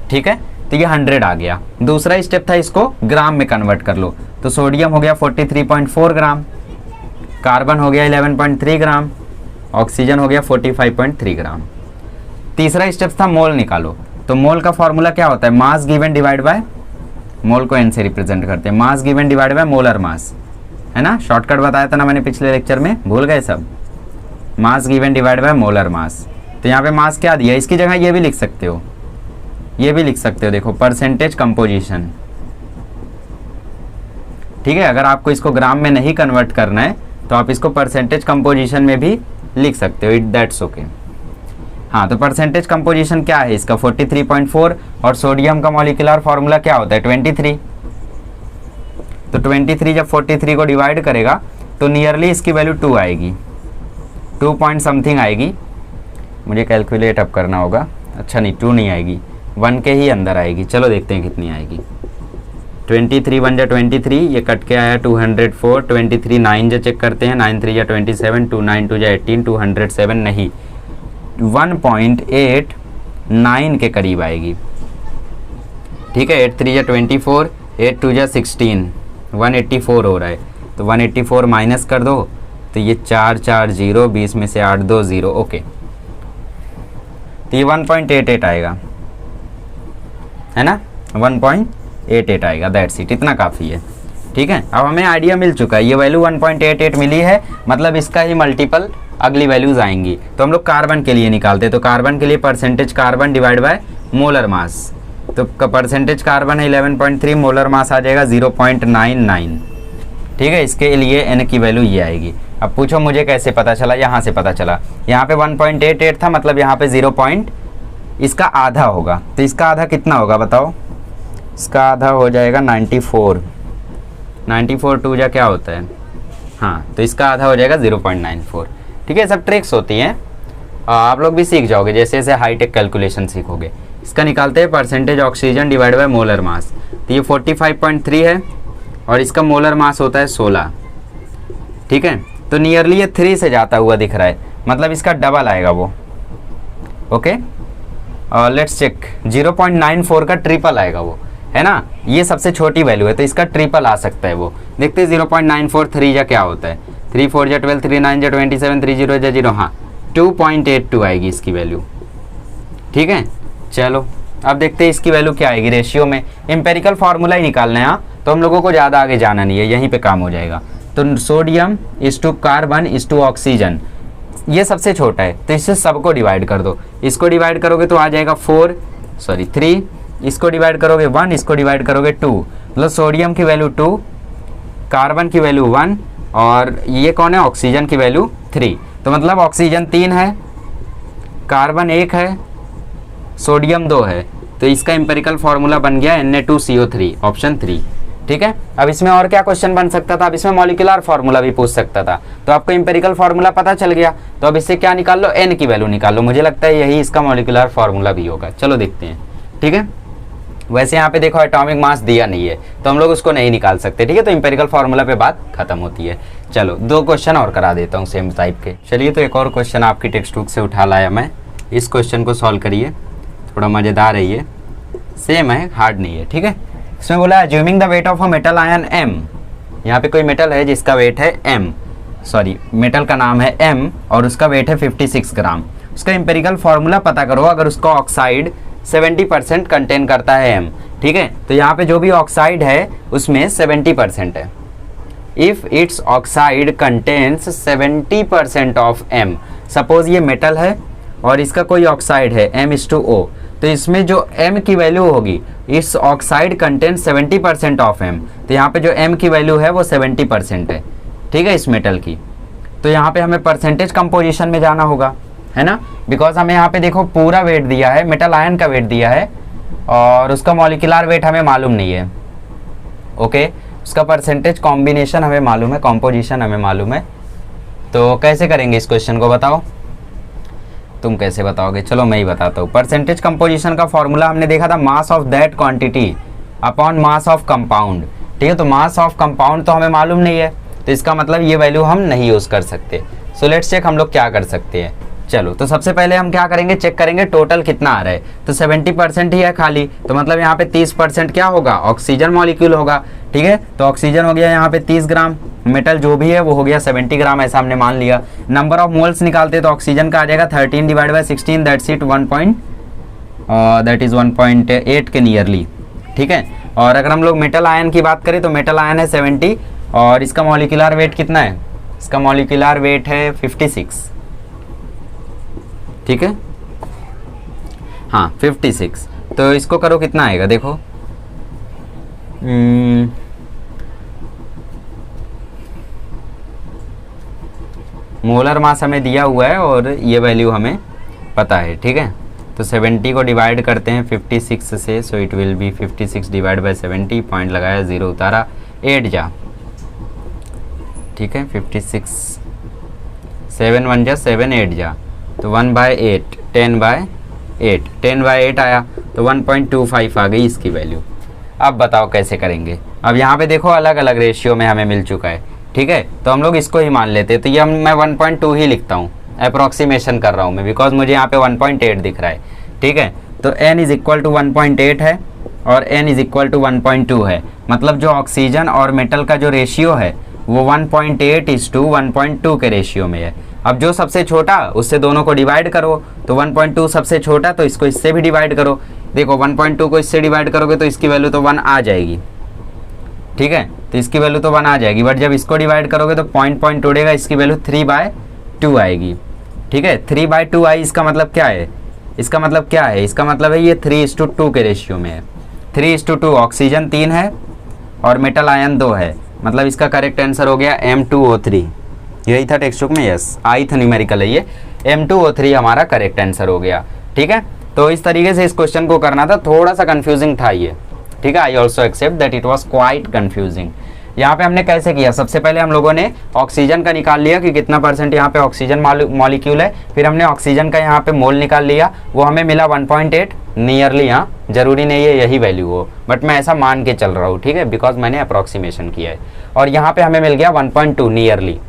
ठीक है, तो ये 100 आ गया। दूसरा स्टेप था इसको ग्राम में कन्वर्ट कर लो, तो सोडियम हो गया 43.4 ग्राम, कार्बन हो गया 11.3 ग्राम, ऑक्सीजन हो गया 45.3 ग्राम। तीसरा स्टेप था मोल निकालो, तो मोल का फॉर्मूला क्या होता है, मास गिवन डिवाइड बाय, मोल को एन से रिप्रेजेंट करते हैं, मास गिवन डिवाइड बाय मोलर मास, है ना। शॉर्टकट बताया था ना मैंने पिछले लेक्चर में, भूल गए सब, मास given divide by molar mass. तो यहाँ पे मास क्या दिया, इसकी जगह ये भी लिख सकते हो, ये भी लिख सकते हो, देखो परसेंटेज कंपोजिशन। ठीक है, अगर आपको इसको ग्राम में नहीं कन्वर्ट करना है तो आप इसको परसेंटेज कंपोजिशन में भी लिख सकते हो, इट दैट्स ओके। हाँ, तो परसेंटेज कंपोजिशन क्या है इसका 43.4 और सोडियम का मॉलिक्यूलर फार्मूला क्या होता है 23। तो 23 जब 43 को डिवाइड करेगा तो नियरली इसकी वैल्यू 2 आएगी, 2 पॉइंट समथिंग आएगी। मुझे कैलकुलेट अब करना होगा, अच्छा नहीं 2 नहीं आएगी, 1 के ही अंदर आएगी। चलो देखते हैं कितनी आएगी। 23 1 जा 23, ये कट के आया 204, 23 9 जा चेक करते हैं, 9 3 जा 27, 2 9 2 जा 18, 207 नहीं, 1.89 के करीब आएगी। ठीक है, 8 3 जा 24, 8 2 जा 16, 184 हो रहा है, तो 184 माइनस कर दो तो ये 4 4 0, 20 में से 8 2 0, ओके, तो ये 1.88 आएगा, है ना, 1.88 आएगा, दैट्स इट, इतना काफ़ी है। ठीक है, अब हमें आइडिया मिल चुका है, ये वैल्यू 1.88 मिली है, मतलब इसका ही मल्टीपल अगली वैल्यूज आएंगी। तो हम लोग कार्बन के लिए निकालते हैं, तो कार्बन के लिए percentage carbon divide by molar mass, तो परसेंटेज कार्बन है 11.3, मोलर मास आ जाएगा 0.99। ठीक है, इसके लिए n की वैल्यू ये आएगी। अब पूछो मुझे कैसे पता चला, यहाँ से पता चला, यहाँ पे 1.88 था, मतलब यहाँ पे 0 पॉइंट इसका आधा होगा, तो इसका आधा कितना होगा बताओ, इसका आधा हो जाएगा 94, 94 2 जा क्या होता है, हाँ, तो इसका आधा हो जाएगा 0.94। ठीक है, सब ट्रिक्स होती हैं, आप लोग भी सीख जाओगे जैसे जैसे हाईटेक कैलकुलेशन सीखोगे। इसका निकालते हैं percentage oxygen divide by molar mass, तो ये 45.3 है और इसका मोलर मास होता है 16। ठीक है, तो नियरली ये 3 से जाता हुआ दिख रहा है, मतलब इसका डबल आएगा वो। ओके, लेट्स चेक, 0.94 का ट्रिपल आएगा वो, है ना, ये सबसे छोटी वैल्यू है, तो इसका ट्रिपल आ सकता है वो। देखते हैं 0.94 3 जा क्या होता है, 3 4 जा 12, 3 9 जा 27, 3 0 जा 0, हाँ 2.82 आएगी इसकी वैल्यू। ठीक है, चलो अब देखते हैं इसकी वैल्यू क्या आएगी रेशियो में। एम्पेरिकल फार्मूला ही निकालना है, तो हम लोगों को ज़्यादा आगे जाना नहीं है, यहीं पे काम हो जाएगा। तो sodium is to carbon is to oxygen, ये सबसे छोटा है, तो इससे सबको डिवाइड कर दो, इसको डिवाइड करोगे तो आ जाएगा 3, इसको डिवाइड करोगे 1, इसको डिवाइड करोगे 2, मतलब सोडियम की वैल्यू 2, कार्बन की वैल्यू 1 और ये कौन है, ऑक्सीजन की वैल्यू 3। तो मतलब ऑक्सीजन 3 है, कार्बन 1 है, सोडियम 2 है, तो इसका एम्पेरिकल फार्मूला बन गया Na2CO3, ऑप्शन 3। ठीक है, अब इसमें और क्या क्वेश्चन बन सकता था, अब इसमें मॉलिक्यूलर फार्मूला भी पूछ सकता था, तो आपको एम्पेरिकल फार्मूला पता चल गया, तो अब इससे क्या निकाल लो, n की वैल्यू निकाल लो, मुझे लगता है यही इसका मॉलिक्यूलर फार्मूला भी होगा। चलो देखते हैं। ठीक है, वैसे यहाँ पे देखो एटॉमिक मास दिया नहीं है, तो हम लोग उसको नहीं निकाल सकते। ठीक है, तो एम्पेरिकल फार्मूला पे बात खत्म होती है। चलो 2 क्वेश्चन और करा देता हूँ सेम टाइप के। चलिए, तो एक और क्वेश्चन आपकी टेक्स्ट बुक से उठा लाया मैं, इस क्वेश्चन को सॉल्व करिए, थोड़ा मज़ेदार है ये, सेम है, हार्ड नहीं है। ठीक है, इसमें बोला assuming the weight of a metal ion m, यहाँ पे कोई मेटल है जिसका वेट है m, सॉरी मेटल का नाम है m और उसका वेट है 56 ग्राम, उसका एम्पेरिकल फार्मूला पता करो अगर उसका ऑक्साइड 70% कंटेन करता है m। ठीक है, तो यहाँ पे जो भी ऑक्साइड है उसमें 70% है। If it's oxide contains 70% of m, suppose ये मेटल है और इसका कोई ऑक्साइड है M/O, तो इसमें जो m की वैल्यू होगी, इस ऑक्साइड कंटेन 70% ऑफ m, तो यहाँ पे जो m की वैल्यू है वो 70% है। ठीक है, इस मेटल की, तो यहाँ पे हमें परसेंटेज कंपोजिशन में जाना होगा, है ना, बिकॉज हमें यहाँ पे देखो पूरा वेट दिया है, मेटल आयन का वेट दिया है और उसका मॉलिक्यूलर वेट हमें मालूम नहीं है। ओके, उसका परसेंटेज कॉम्बिनेशन हमें मालूम है, कॉम्पोजिशन हमें मालूम है, तो कैसे करेंगे इस क्वेश्चन को बताओ, तुम कैसे बताओगे, चलो मैं ही बताता हूँ। परसेंटेज कंपोजिशन का फॉर्मूला हमने देखा था, मास of that quantity upon mass of compound. ठीक है, तो मास ऑफ कंपाउंड तो हमें मालूम नहीं है, तो इसका मतलब ये वैल्यू हम नहीं यूज़ कर सकते। सो लेट्स चेक हम लोग क्या कर सकते हैं। चलो, तो सबसे पहले हम क्या करेंगे, चेक करेंगे टोटल कितना आ रहा है, तो 70% ही है खाली, तो मतलब यहाँ पे 30% क्या होगा, ऑक्सीजन मॉलिक्यूल होगा। ठीक है, तो ऑक्सीजन हो गया यहाँ पे 30 ग्राम, मेटल जो भी है वो हो गया 70 ग्राम, ऐसा हमने मान लिया। नंबर ऑफ मोल्स निकालते तो ऑक्सीजन का आ जाएगा 13 डिवाइड बाई 16, दैट्स इट 1.8 के नियरली। ठीक है, और अगर हम लोग मेटल आयन की बात करें तो मेटल आयन है 70 और इसका मॉलिक्यूलर वेट कितना है, इसका मॉलिक्यूलर वेट है 56। ठीक है, हाँ 56, तो इसको करो कितना आएगा देखो, मोलर मास हमें दिया हुआ है और ये वैल्यू हमें पता है। ठीक है, तो 70 को डिवाइड करते हैं 56 से, so it will be 56 divide by 70, point लगाया 0 उतारा, 8 जा। ठीक है, 56 7 1 जा 7, 8 जा, तो 1/8, 10/8, 10/8 आया, तो 1.25 आ गई इसकी वैल्यू। अब बताओ कैसे करेंगे। अब यहाँ पे देखो अलग अलग रेशियो में हमें मिल चुका है, ठीक है, तो हम लोग इसको ही मान लेते हैं। तो ये मैं 1.2 ही लिखता हूँ, अप्रोक्सीमेशन कर रहा हूँ मैं, बिकॉज मुझे यहाँ पे 1.8 दिख रहा है, ठीक है। तो n इज इक्वल टू 1.8 है और n इज इक्वल टू 1.2 है, मतलब जो ऑक्सीजन और मेटल का जो रेशियो है वो 1.8:1.2 के रेशियो में है। अब जो सबसे छोटा उससे दोनों को डिवाइड करो, तो 1.2 सबसे छोटा, तो इसको इससे भी डिवाइड करो। देखो 1.2 को इससे डिवाइड करोगे तो इसकी वैल्यू तो 1 आ जाएगी, ठीक है, तो इसकी वैल्यू तो 1 आ जाएगी। बट जब इसको डिवाइड करोगे तो पॉइंट उड़ेगा, इसकी वैल्यू 3/2 आएगी, ठीक है। 3/2 आई, इसका मतलब क्या है, इसका मतलब क्या है, इसका मतलब है ये 3:2 के रेशियो में है। 3:2, ऑक्सीजन 3 है और मेटल आयन 2 है, मतलब इसका करेक्ट आंसर हो गया M2O3। यही था टेक्स्ट बुक में, यस आई था, न्यूमेरिकल है ये, M2O3 हमारा करेक्ट आंसर हो गया, ठीक है। तो इस तरीके से इस क्वेश्चन को करना था, थोड़ा सा कंफ्यूजिंग था ये, ठीक है। I also accept that it was quite confusing. यहाँ पे हमने कैसे किया, सबसे पहले हम लोगों ने ऑक्सीजन का निकाल लिया कि कितना परसेंट यहाँ पे ऑक्सीजन मॉलिक्यूल है, फिर हमने ऑक्सीजन का यहाँ पे मोल निकाल लिया, वो हमें मिला 1.8 नियरली। यहाँ जरूरी नहीं है यही वैल्यू हो, बट मैं ऐसा मान के चल रहा हूँ, ठीक है, बिकॉज मैंने अप्रॉक्सीमेशन किया है। और यहाँ पे हमें मिल गया 1.2 नियरली,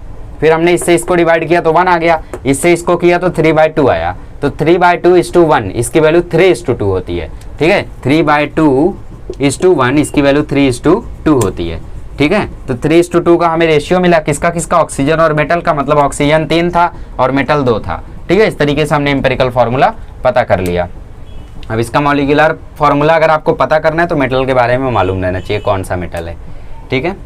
फिर हमने इससे इसको डिवाइड किया तो 1 आ गया, इससे इसको किया तो 3/2 आया, तो 3/2:1, इसकी वैल्यू 3:2 होती है, ठीक है। 3/2:1, इसकी वैल्यू 3:2 होती है, ठीक है। तो 3:2 का हमें रेशियो मिला, किसका किसका, ऑक्सीजन और मेटल का, मतलब ऑक्सीजन 3 था और मेटल 2 था, ठीक है। इस तरीके से हमने एम्पिरिकल फार्मूला पता कर लिया। अब इसका मॉलिक्यूलर फार्मूला अगर आपको पता करना है तो मेटल के बारे में मालूम रहना चाहिए कौन सा मेटल है, ठीक है।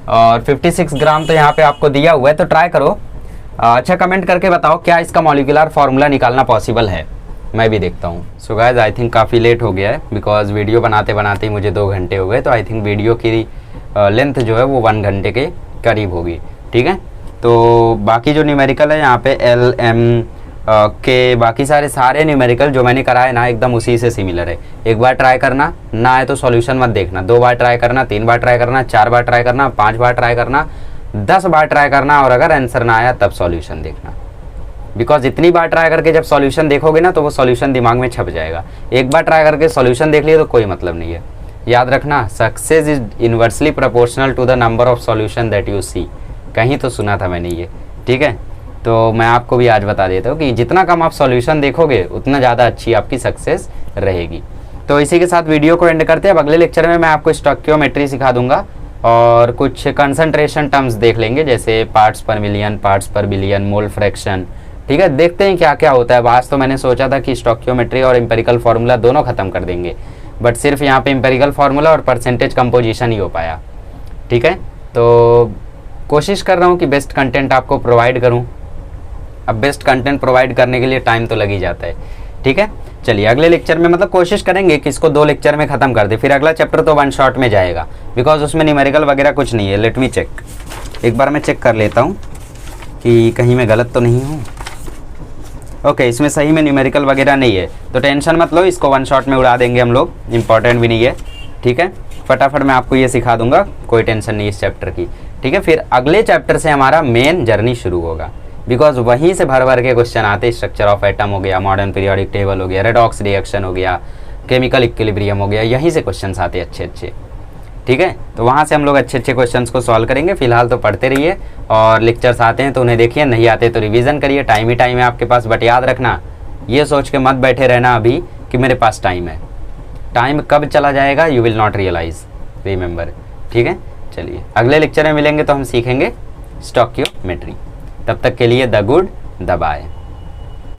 और 56 ग्राम तो यहाँ पे आपको दिया हुआ है, तो ट्राई करो। अच्छा कमेंट करके बताओ क्या इसका मॉलिक्यूलर फार्मूला निकालना पॉसिबल है, मैं भी देखता हूँ। सो गाइस आई थिंक काफ़ी लेट हो गया है, बिकॉज वीडियो बनाते बनाते ही मुझे 2 घंटे हो गए, तो आई थिंक वीडियो की लेंथ जो है वो 1 घंटे के करीब होगी, ठीक है। तो बाकी जो न्यूमेरिकल है यहाँ पे L M के बाकी सारे न्यूमेरिकल जो मैंने कराए ना एकदम उसी से सिमिलर है। एक बार ट्राई करना, ना आए तो सॉल्यूशन मत देखना, 2 बार ट्राई करना, 3 बार ट्राई करना, 4 बार ट्राई करना, 5 बार ट्राई करना, 10 बार ट्राई करना, और अगर आंसर ना आया तब सॉल्यूशन देखना। बिकॉज इतनी बार ट्राई करके जब सॉल्यूशन देखोगे ना तो वो सॉल्यूशन दिमाग में छप जाएगा। एक बार ट्राई करके सॉल्यूशन देख लिए तो कोई मतलब नहीं है। याद रखना, success is inversely proportional to the number of solution that you see. कहीं तो सुना था मैंने ये, ठीक है। तो मैं आपको भी आज बता देता हूँ कि जितना कम आप सॉल्यूशन देखोगे उतना ज़्यादा अच्छी आपकी सक्सेस रहेगी। तो इसी के साथ वीडियो को एंड करते हैं। अब अगले लेक्चर में मैं आपको स्टोइकियोमेट्री सिखा दूंगा और कुछ कंसंट्रेशन टर्म्स देख लेंगे, जैसे पार्ट्स पर मिलियन, पार्ट्स पर बिलियन, मोल फ्रैक्शन, ठीक है। देखते हैं क्या क्या होता है। आज तो मैंने सोचा था कि स्टोइकियोमेट्री और एम्पिरिकल फार्मूला दोनों खत्म कर देंगे, बट सिर्फ यहाँ पे एम्पिरिकल फार्मूला और परसेंटेज कंपोजिशन ही हो पाया, ठीक है। तो कोशिश कर रहा हूँ कि बेस्ट कंटेंट आपको प्रोवाइड करूँ। अब बेस्ट कंटेंट प्रोवाइड करने के लिए टाइम तो लग ही जाता है, ठीक है। चलिए अगले लेक्चर में मतलब कोशिश करेंगे कि इसको 2 लेक्चर में ख़त्म कर दे, फिर अगला चैप्टर तो 1 शॉट में जाएगा, बिकॉज उसमें न्यूमेरिकल वगैरह कुछ नहीं है। लेट मी चेक, एक बार मैं चेक कर लेता हूँ कि कहीं मैं गलत तो नहीं हूँ। ओके, इसमें सही में न्यूमेरिकल वगैरह नहीं है, तो टेंशन मत लो, इसको 1 शॉट में उड़ा देंगे हम लोग, इंपॉर्टेंट भी नहीं है, ठीक है। फटाफट मैं आपको ये सिखा दूंगा, कोई टेंशन नहीं इस चैप्टर की, ठीक है। फिर अगले चैप्टर से हमारा मेन जर्नी शुरू होगा, बिकॉज वहीं से भर भर के क्वेश्चन आते हैं। स्ट्रक्चर ऑफ एटम हो गया, मॉडर्न पीरियोडिक टेबल हो गया, रेडॉक्स रिएक्शन हो गया, केमिकल इक्विलिब्रियम हो गया, यहीं से क्वेश्चन आते हैं अच्छे अच्छे, ठीक है। तो वहाँ से हम लोग अच्छे अच्छे क्वेश्चंस को सॉल्व करेंगे। फिलहाल तो पढ़ते रहिए, और लेक्चर्स आते हैं तो उन्हें देखिए, नहीं आते तो रिवीजन करिए। टाइम ही टाइम है आपके पास, बट याद रखना, ये सोच के मत बैठे रहना अभी कि मेरे पास टाइम है। टाइम कब चला जाएगा you will not realise, remember, ठीक है। चलिए अगले लेक्चर में मिलेंगे तो हम सीखेंगे स्टोइकियोमेट्री। तब तक के लिए द गुड द बाय।